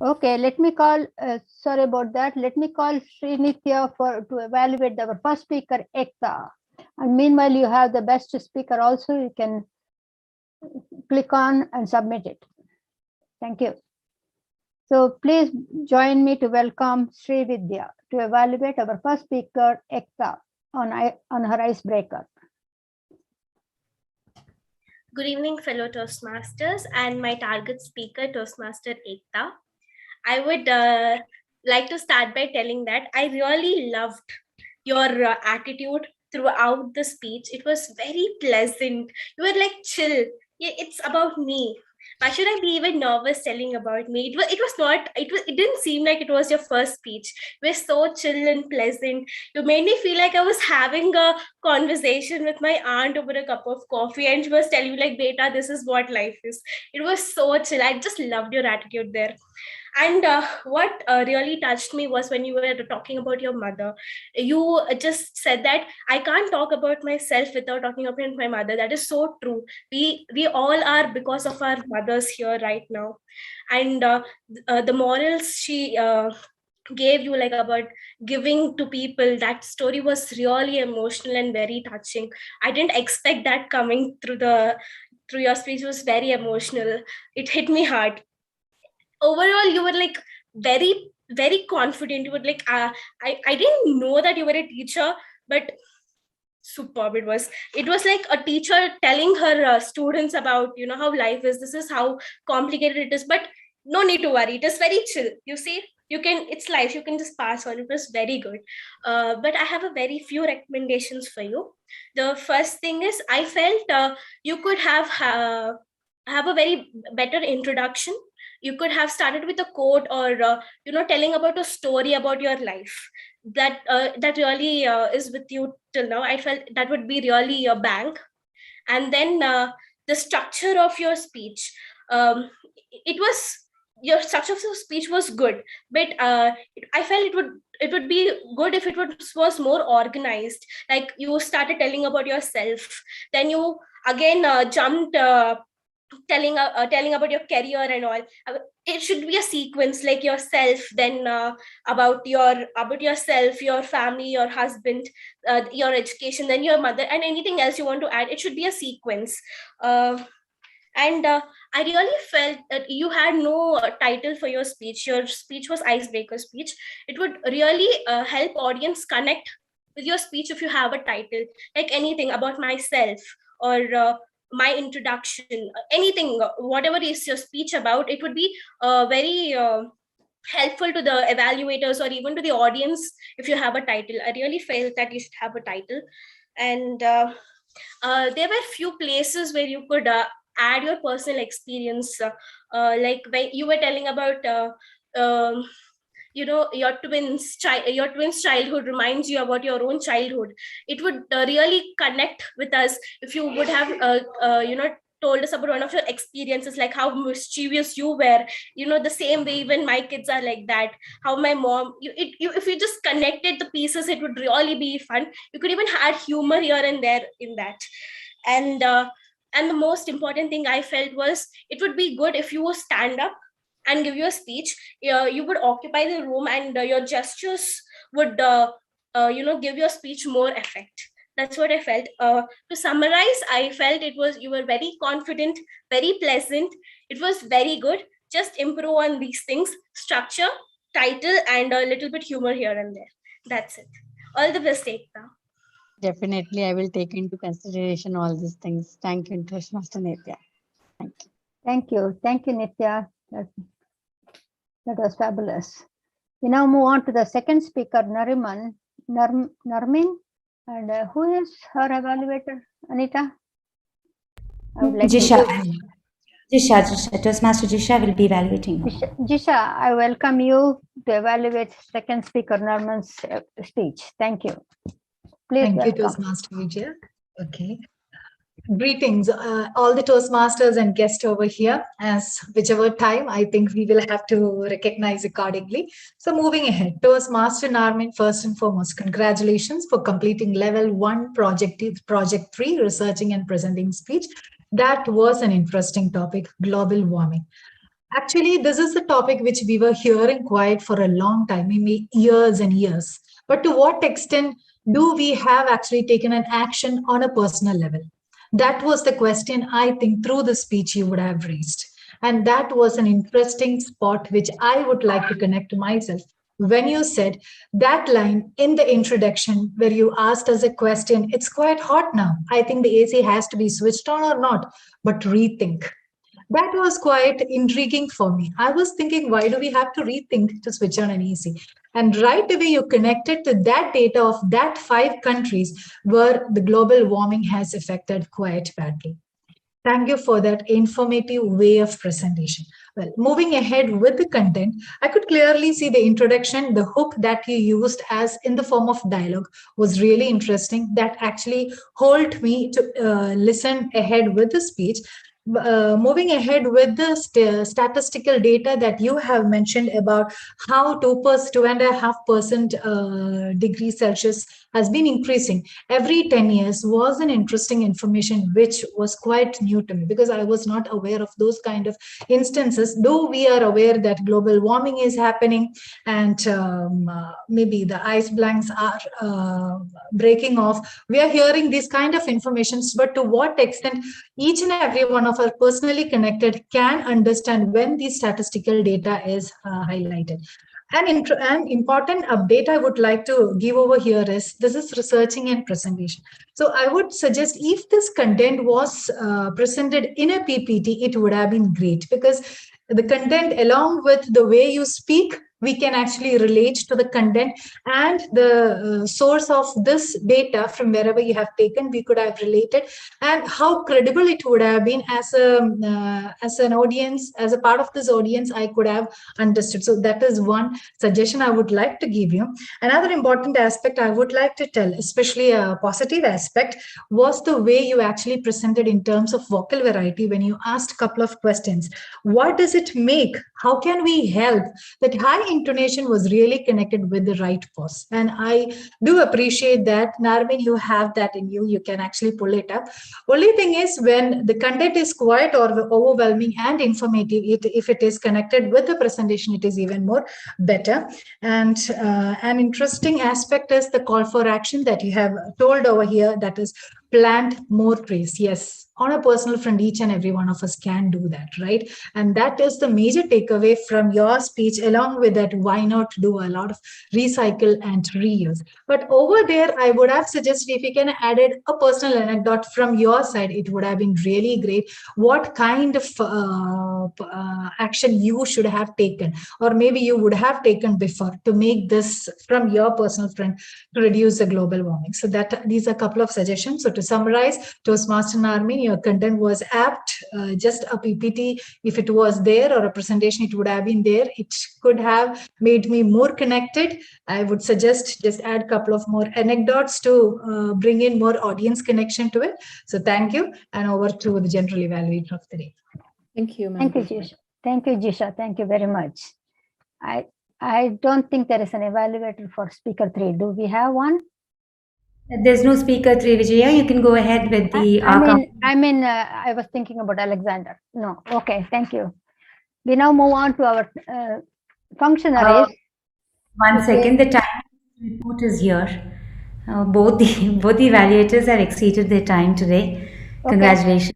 Okay, let me call, sorry about that. Let me call Sri Nitya to evaluate our first speaker, Ekta. And meanwhile, you have the best speaker also. You can click on and submit it. Thank you. So please join me to welcome Sri Vidya to evaluate our first speaker, Ekta, on her icebreaker. Good evening, fellow Toastmasters, and my target speaker, Toastmaster Ekta. I would like to start by telling that I really loved your attitude throughout the speech. It was very pleasant. You were like chill. Yeah, it's about me. Why should I be even nervous telling about me? It didn't seem like it was your first speech. You were so chill and pleasant. You made me feel like I was having a conversation with my aunt over a cup of coffee, and she was telling me like, beta, this is what life is. It was so chill. I just loved your attitude there. And what really touched me was when you were talking about your mother. You just said that I can't talk about myself without talking about my mother. That is so true. We all are because of our mothers here right now. And the morals she gave you, like about giving to people, that story was really emotional and very touching. I didn't expect that coming through your speech. It was very emotional. It hit me hard. Overall, you were like very confident. You were like, I didn't know that you were a teacher, but superb it was. It was like a teacher telling her students about, how life is. This is how complicated it is, but no need to worry. It is very chill. You see, it's life. You can just pass on. It was very good. But I have a very few recommendations for you. The first thing is, I felt you could have a very better introduction. You could have started with a quote, or telling about a story about your life that really is with you till now. I felt that would be really a bang. And then the structure of your speech, it was your structure of your speech was good, but I felt it would be good if it was more organized. Like, you started telling about yourself, then you again jumped telling about your career and all. It should be a sequence, like yourself, then about yourself, your family, your husband, your education, then your mother, and anything else you want to add. It should be a sequence. And I really felt that you had no title for your speech. Your speech was icebreaker speech. It would really help audience connect with your speech if you have a title, like anything about myself, or my introduction, anything, whatever is your speech about. It would be very helpful to the evaluators or even to the audience if you have a title. I really felt that you should have a title. And there were few places where you could add your personal experience, like when you were telling about your twins childhood reminds you about your own childhood. It would really connect with us if you would have told us about one of your experiences, like how mischievous you were, the same way even my kids are like that, how my mom, if you just connected the pieces, it would really be fun. You could even add humor here and there in that. And the most important thing I felt was, it would be good if you would stand up and give your speech. You would occupy the room, and your gestures would give your speech more effect. That's what I felt. To summarize, I felt you were very confident, very pleasant. It was very good. Just improve on these things: structure, title, and a little bit humor here and there. That's it. All the best, Ekta. Definitely, I will take into consideration all these things. Thank you, Toastmaster Nitya. Thank you. Thank you. Thank you, Nitya. That was fabulous. We now move on to the second speaker, Narmin. And who is her evaluator, Anita? I would like Jisha. to... Jisha. Toastmaster Jisha will be evaluating her. Jisha, I welcome you to evaluate second speaker Narmin's speech. Thank you. Please Thank you, welcome. Toastmaster Vijay. Okay. Greetings, all the Toastmasters and guests over here. As whichever time, I think we will have to recognize accordingly. So moving ahead, Toastmaster Narmin, first and foremost, congratulations for completing level 1 project 3, researching and presenting speech. That was an interesting topic, global warming. Actually, this is a topic which we were hearing quite for a long time, maybe years and years. But to what extent do we have actually taken an action on a personal level? That was the question, I think, through the speech you would have raised. And that was an interesting spot which I would like to connect to myself. When you said that line in the introduction where you asked us a question, it's quite hot now. I think the AC has to be switched on or not, but rethink. That was quite intriguing for me. I was thinking, why do we have to rethink to switch on an AC? And right away, you connected to that data of that 5 countries where the global warming has affected quite badly. Thank you for that informative way of presentation. Well, moving ahead with the content, I could clearly see the introduction, the hook that you used as in the form of dialogue was really interesting. That actually helped me to listen ahead with the speech. Moving ahead with the statistical data that you have mentioned about how 2.5% degrees Celsius has been increasing every 10 years was an interesting information which was quite new to me, because I was not aware of those kind of instances, though we are aware that global warming is happening and maybe the ice blanks are breaking off. We are hearing these kind of informations, but to what extent each and every one of us personally connected can understand when the statistical data is highlighted. An important update I would like to give over here is, this is researching and presentation. So I would suggest if this content was presented in a PPT, it would have been great, because the content along with the way you speak, we can actually relate to the content, and the source of this data from wherever you have taken, we could have related, and how credible it would have been as an audience, as a part of this audience, I could have understood. So that is one suggestion I would like to give you. Another important aspect I would like to tell, especially a positive aspect, was the way you actually presented in terms of vocal variety when you asked a couple of questions. What does it make? How can we help? That high intonation was really connected with the right pause. And I do appreciate that. Narmin, you have that in you. You can actually pull it up. Only thing is when the content is quite or overwhelming and informative, if it is connected with the presentation, it is even more better. And an interesting aspect is the call for action that you have told over here, that is plant more trees. Yes, on a personal front, each and every one of us can do that, right? And that is the major takeaway from your speech. Along with that, why not do a lot of recycle and reuse? But over there, I would have suggested if you can added a personal anecdote from your side, it would have been really great. What kind of action you should have taken, or maybe you would have taken before to make this from your personal front to reduce the global warming. So that these are a couple of suggestions. So to summarize, Toastmaster Narmin, your content was apt. Just a PPT, if it was there, or a presentation, it would have been there. It could have made me more connected. I would suggest just add a couple of more anecdotes to bring in more audience connection to it. So thank you, and over to the general evaluator of the day. Thank you, Thank you, Jisha. Thank you, Jisha. Thank you very much. I don't think there is an evaluator for speaker 3. Do we have one? There's no speaker 3, Vijaya. You can go ahead with the I was thinking about Alexander. No. Okay. Thank you. We now move on to our functionaries. One second. The time report is here. Both the evaluators have exceeded their time today. Congratulations.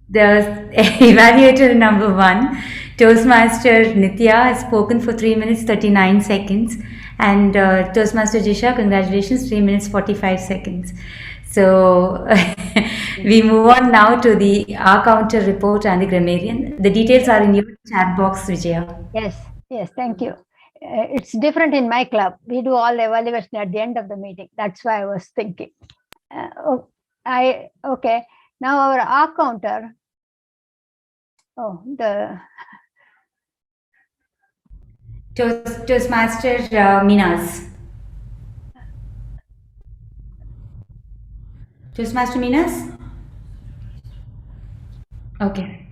The evaluator number 1, Toastmaster Nitya, has spoken for 3 minutes 39 seconds, and Toastmaster Jisha, congratulations, 3 minutes 45 seconds. So we move on now to the R counter report and the grammarian. The details are in your chat box, Vijaya. Yes, thank you. It's different in my club. We do all the evaluation at the end of the meeting. That's why I was thinking. Okay. Now our R counter. Toastmaster Minas. Toastmaster Minas? Okay.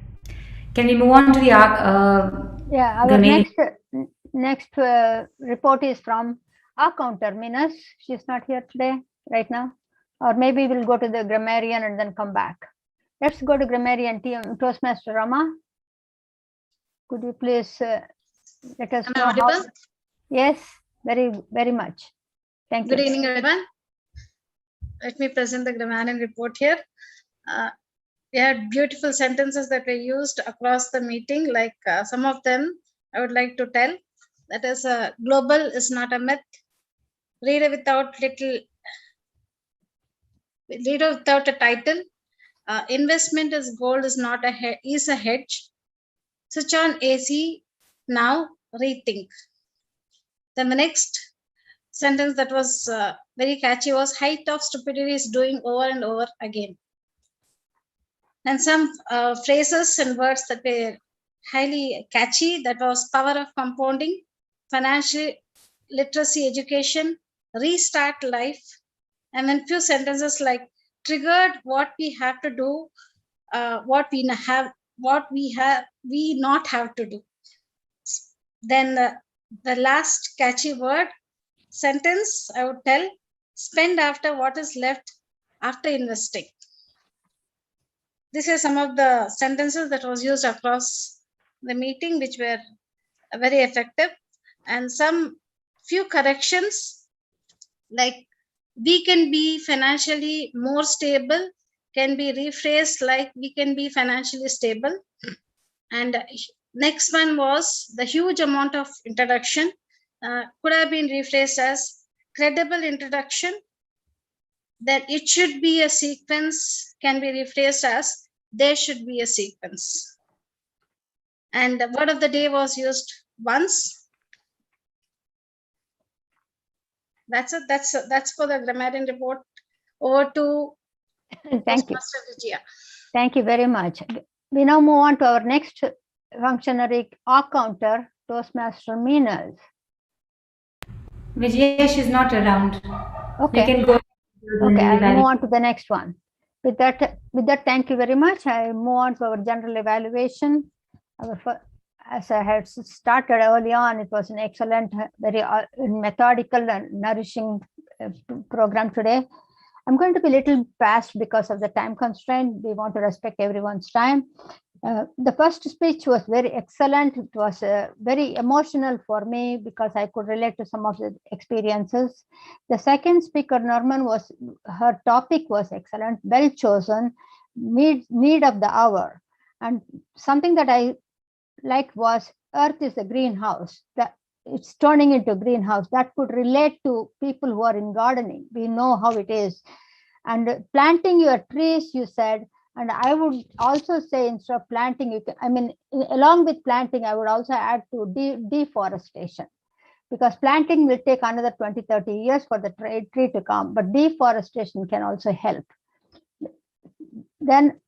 Can we move on to the our next report is from our counter, Minas. She's not here today, right now. Or maybe we'll go to the grammarian and then come back. Let's go to grammarian. Toastmaster Rama. Could you please let us know how? Yes, very, very much. Thank you. Good evening, everyone. Let me present the grammarian report here. We had beautiful sentences that were used across the meeting, like some of them I would like to tell. That is, global is not a myth. Reader without a title. Investment is gold is not a hedge. Switch on AC now, rethink. Then the next sentence that was very catchy was height of stupidity is doing over and over again. And some phrases and words that were highly catchy, that was power of compounding, financial literacy education, restart life, and then few sentences like triggered what we have to do, what we not have to do. Then the last catchy word sentence I would tell, spend after what is left after investing. These are some of the sentences that was used across the meeting, which were very effective. And some few corrections, like we can be financially more stable, can be rephrased like we can be financially stable. And next one was the huge amount of introduction, could have been rephrased as credible introduction. That it should be a sequence can be rephrased as there should be a sequence. And the word of the day was used once. That's it. That's for the grammarian report. Over to Thank you. Thank you very much. We now move on to our next functionary R counter, Toastmaster Minas. Vijaya, she's not around. Okay. We can go. Okay, I'll move on to the next one. With that, thank you very much. I move on to our general evaluation. as I had started early on, it was an excellent, very methodical and nourishing program today. I'm going to be a little fast because of the time constraint. We want to respect everyone's time. The first speech was very excellent. It was very emotional for me because I could relate to some of the experiences. The second speaker, Norman, her topic was excellent, well chosen, need of the hour. And something that I liked was Earth is a greenhouse. That it's turning into a greenhouse. That could relate to people who are in gardening. We know how it is. And planting your trees, you said, and I would also say instead of planting, along with planting, I would also add to deforestation, because planting will take another 20, 30 years for the tree to come, but deforestation can also help. Then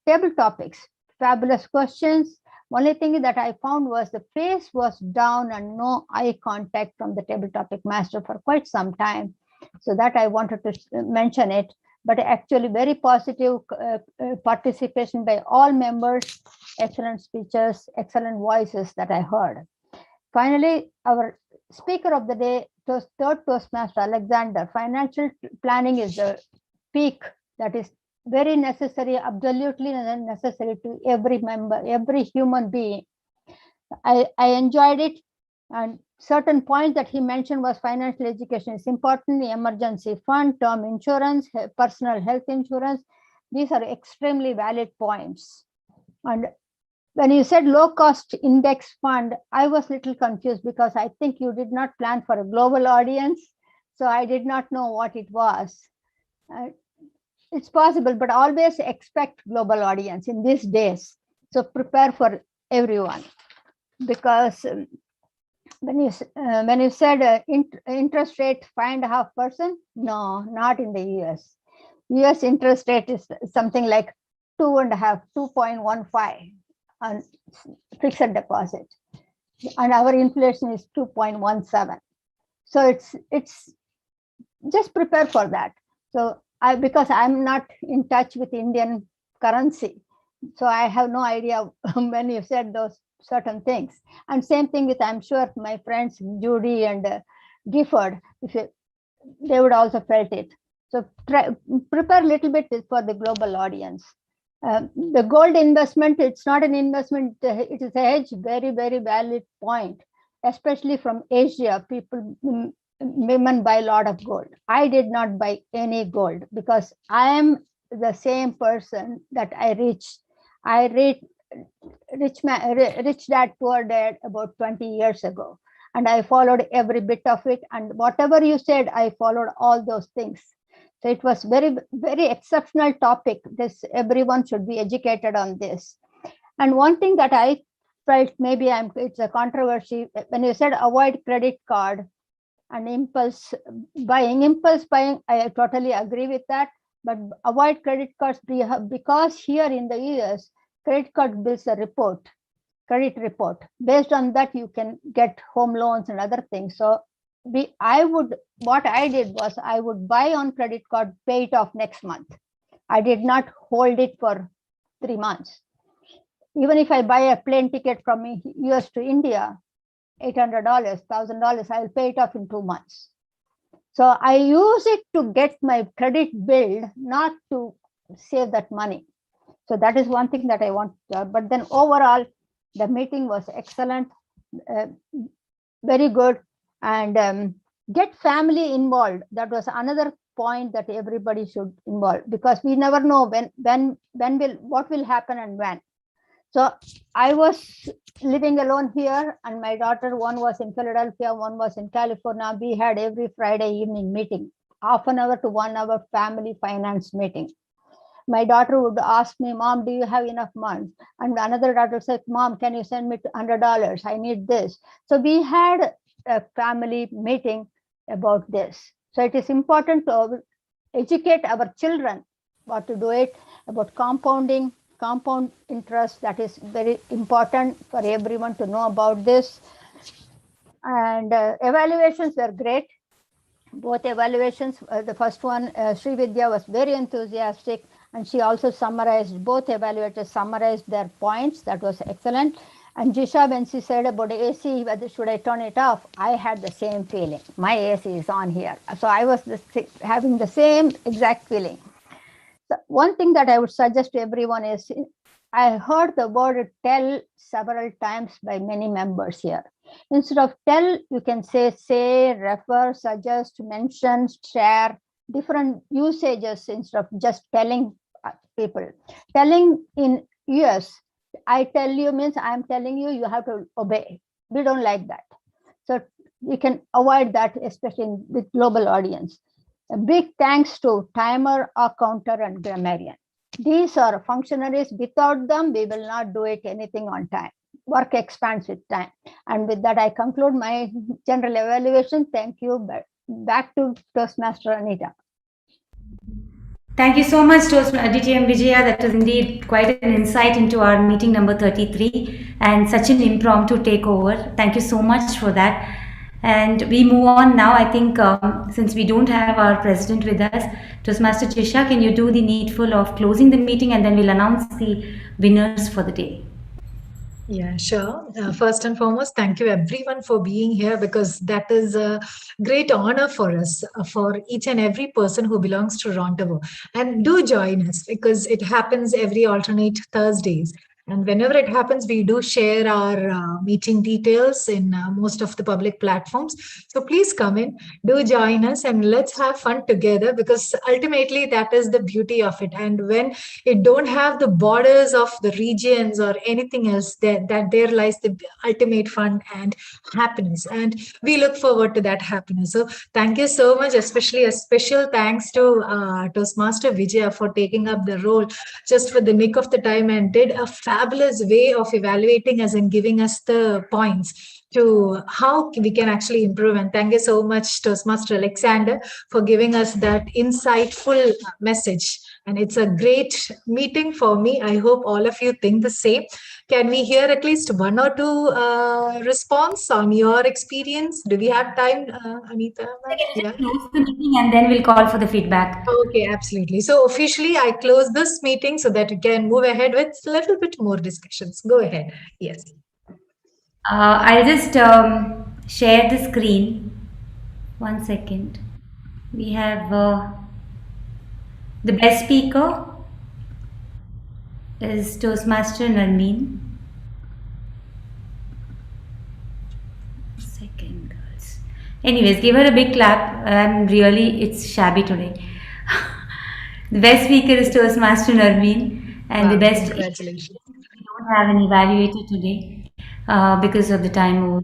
table topics, fabulous questions. Only thing that I found was the face was down and no eye contact from the table topic master for quite some time. So that I wanted to mention it, but actually very positive participation by all members, excellent speeches, excellent voices that I heard. Finally, our speaker of the day, third Toastmaster Alexander. Financial planning is the peak that is very necessary, absolutely necessary to every member, every human being. I enjoyed it, and certain points that he mentioned was financial education is important, the emergency fund, term insurance, personal health insurance. These are extremely valid points. And when you said low cost index fund, I was a little confused because I think you did not plan for a global audience. So I did not know what it was. It's possible, but always expect global audience in these days. So prepare for everyone, because when you said interest rate 5.5%, no, not in the US. US interest rate is something like 2.15 on fixed deposit, and our inflation is 2.17. So it's just prepare for that. So because I'm not in touch with Indian currency, so I have no idea when you said those certain things. And same thing with, I'm sure my friends Judy and Gifford, they would also felt it. So prepare a little bit for the global audience. The gold investment, it's not an investment, it is a hedge, very, very valid point, especially from Asia. Women buy a lot of gold. I did not buy any gold because I am the same person that I reached Rich Dad Poor Dad about 20 years ago, and I followed every bit of it, and whatever you said, I followed all those things. So it was very, very exceptional topic. Everyone should be educated on this. And one thing that I felt maybe it's a controversy when you said avoid credit card and impulse buying, I totally agree with that, but avoid credit cards because here in the US, credit card bills a credit report. Based on that, you can get home loans and other things. So what I did was I would buy on credit card, pay it off next month. I did not hold it for 3 months. Even if I buy a plane ticket from US to India, $800, $1,000, I'll pay it off in 2 months. So I use it to get my credit billed, not to save that money. So that is one thing that I want to, but then overall, the meeting was excellent, very good, and get family involved. That was another point that everybody should involve, because we never know what will happen and when. So I was living alone here, and my daughter, one was in Philadelphia, one was in California. We had every Friday evening meeting, half an hour to 1 hour family finance meeting. My daughter would ask me, Mom, do you have enough money? And another daughter said, Mom, can you send me $100? I need this. So we had a family meeting about this. So it is important to educate our children what to do it, about compounding, compound interest. That is very important for everyone to know about this. And evaluations were great. Both evaluations, the first one, Sri Vidya was very enthusiastic, and she also summarized, both evaluators summarized their points. That was excellent. And Jisha, when she said about AC, whether should I turn it off, I had the same feeling. My AC is on here. So I was having the same exact feeling. So one thing that I would suggest to everyone is, I heard the word tell several times by many members here. Instead of tell, you can say, refer, suggest, mention, share, different usages instead of just telling people. Telling in US, I tell you means I'm telling you, you have to obey. We don't like that. So you can avoid that, especially with global audience. A big thanks to timer, counter, and grammarian. These are functionaries. Without them, we will not do it anything on time. Work expands with time. And with that, I conclude my general evaluation. Thank you. Back to Toastmaster Anita. Thank you so much, Aditi and Vijaya. That was indeed quite an insight into our meeting number 33 and such an impromptu takeover. Thank you so much for that. And we move on now. I think since we don't have our president with us, Toastmaster Trisha, can you do the needful of closing the meeting and then we'll announce the winners for the day? Yeah, sure. First and foremost, thank you everyone for being here, because that is a great honor for us, for each and every person who belongs to Rendezvous. And do join us, because it happens every alternate Thursdays. And whenever it happens, we do share our meeting details in most of the public platforms. So please come in, do join us, and let's have fun together, because ultimately that is the beauty of it. And when it don't have the borders of the regions or anything else, that there lies the ultimate fun and happiness. And we look forward to that happiness. So thank you so much, especially a special thanks to Toastmaster Vijaya for taking up the role just for the nick of the time, and did a fabulous way of evaluating us and giving us the points to how we can actually improve. And thank you so much, Toastmaster Alexander, for giving us that insightful message. And it's a great meeting for me. I hope all of you think the same. Can we hear at least one or two response on your experience? Do we have time, Anita? Yeah. Close the meeting and then we'll call for the feedback. Okay, absolutely. So officially, I close this meeting so that you can move ahead with a little bit more discussions. Go ahead. Yes. I'll just share the screen. 1 second. We have the best speaker is Toastmaster Narmeen. Second, girls. Anyways, give her a big clap. It's shabby today. The best speaker is Toastmaster Narmeen, and the best. Congratulations. We don't have an evaluator today because of the time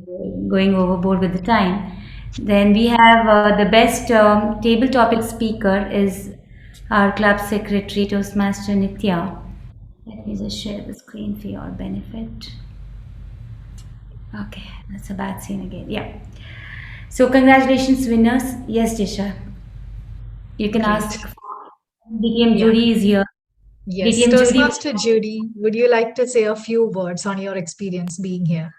going overboard with the time. Then we have the best table topic speaker is our club secretary, Toastmaster Nitya. Let me just share the screen for your benefit. Okay, that's a bad scene again. Yeah. So congratulations, winners. Yes, Jisha. You can ask. DTM Judy is here. Yes, DTM Toastmaster Judy, would you like to say a few words on your experience being here?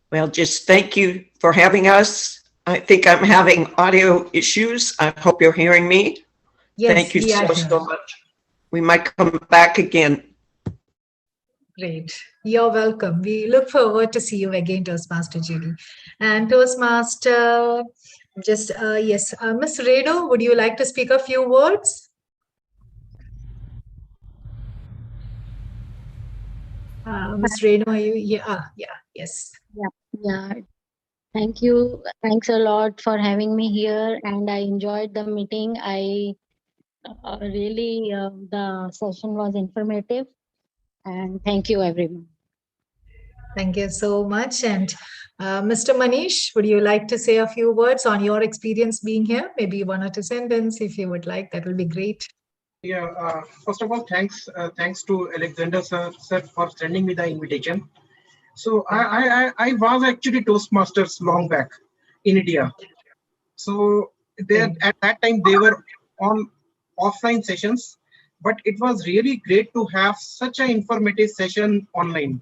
Well, just thank you for having us. I think I'm having audio issues. I hope you're hearing me. Yes, thank you we are so here. much. We might come back again. Great. You're welcome. We look forward to see you again, Toastmaster Judy. And Toastmaster, Miss Renu, would you like to speak a few words? Miss Renu, are you? Yes. Yeah. Thank you. Thanks a lot for having me here, and I enjoyed the meeting. I really the session was informative, and thank you everyone. Thank you so much. And Mr. Manish, would you like to say a few words on your experience being here? Maybe one or two sentences if you would like. That will be great. Yeah, first of all, thanks to Alexander sir for sending me the invitation. So I was actually Toastmasters long back in India. So at that time they were on offline sessions, but it was really great to have such an informative session online.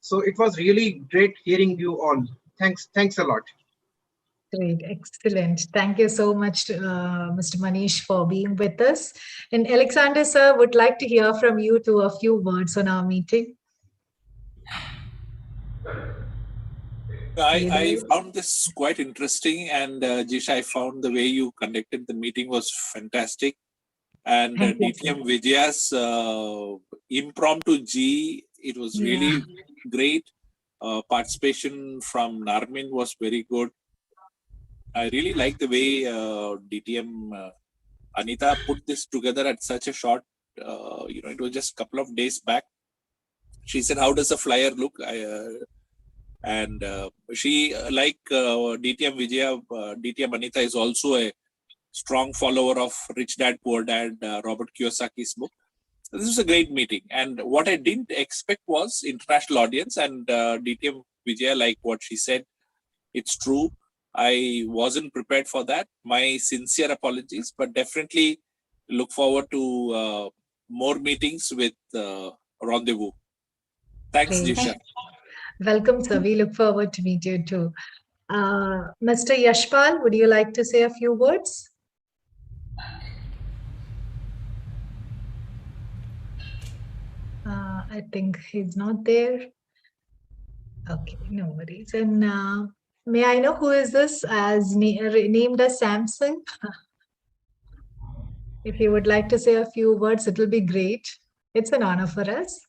So it was really great hearing you all. Thanks a lot. Great, excellent. Thank you so much, Mr. Manish, for being with us. And Alexander, sir, would like to hear from you to a few words on our meeting. I found this quite interesting, and Jisha, I found the way you conducted the meeting was fantastic. And Thank you, DTM Vijaya's impromptu G, it was really great. Participation from Narmin was very good. I really like the way DTM Anita put this together at such a short, it was just a couple of days back. She said, how does a flyer look? And she, like DTM Vijaya, DTM Anita is also a strong follower of Rich Dad, Poor Dad, Robert Kiyosaki's book. So this was a great meeting. And what I didn't expect was international audience, and DTM Vijaya, like what she said, it's true. I wasn't prepared for that. My sincere apologies, but definitely look forward to more meetings with Rendezvous. Thanks, Great. Jisha. Welcome, sir. We look forward to meet you too. Mr. Yashpal, would you like to say a few words? I think he's not there. Okay, no worries. And may I know who is this as named as Samsung? If you would like to say a few words, it will be great. It's an honor for us.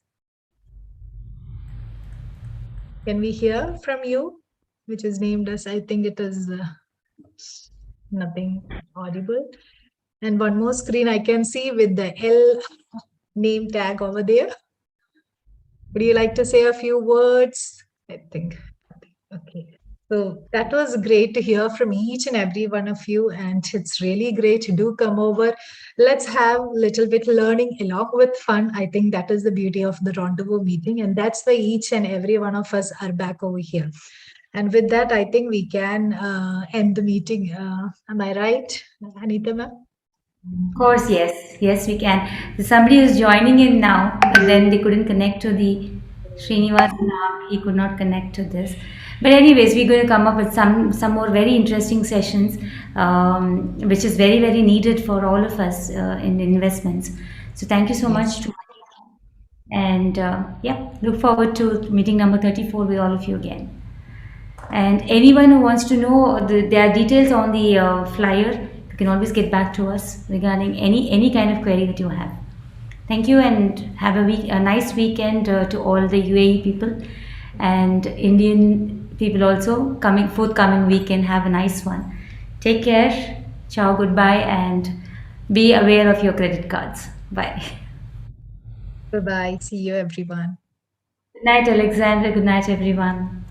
Can we hear from you, which is named as, I think it is nothing audible. And one more screen I can see with the L name tag over there. Would you like to say a few words? I think, okay. So that was great to hear from each and every one of you, and it's really great to do come over. Let's have a little bit learning along with fun. I think that is the beauty of the Rendezvous meeting, and that's why each and every one of us are back over here. And with that, I think we can end the meeting. Am I right, Anita ma'am? Of course, yes. Yes, we can. Somebody is joining in now, but then they couldn't connect to the Srinivasan app. He could not connect to this. But anyways, we're going to come up with some more very interesting sessions, which is very, very needed for all of us in investments. So thank you so much. And yeah, look forward to meeting number 34 with all of you again. And anyone who wants to know there are details on the flyer, you can always get back to us regarding any kind of query that you have. Thank you, and have a nice weekend to all the UAE people and Indian people also. Forthcoming weekend, have a nice one. Take care. Ciao, goodbye, and be aware of your credit cards. Bye. Bye-bye. See you, everyone. Good night, Alexandra. Good night, everyone.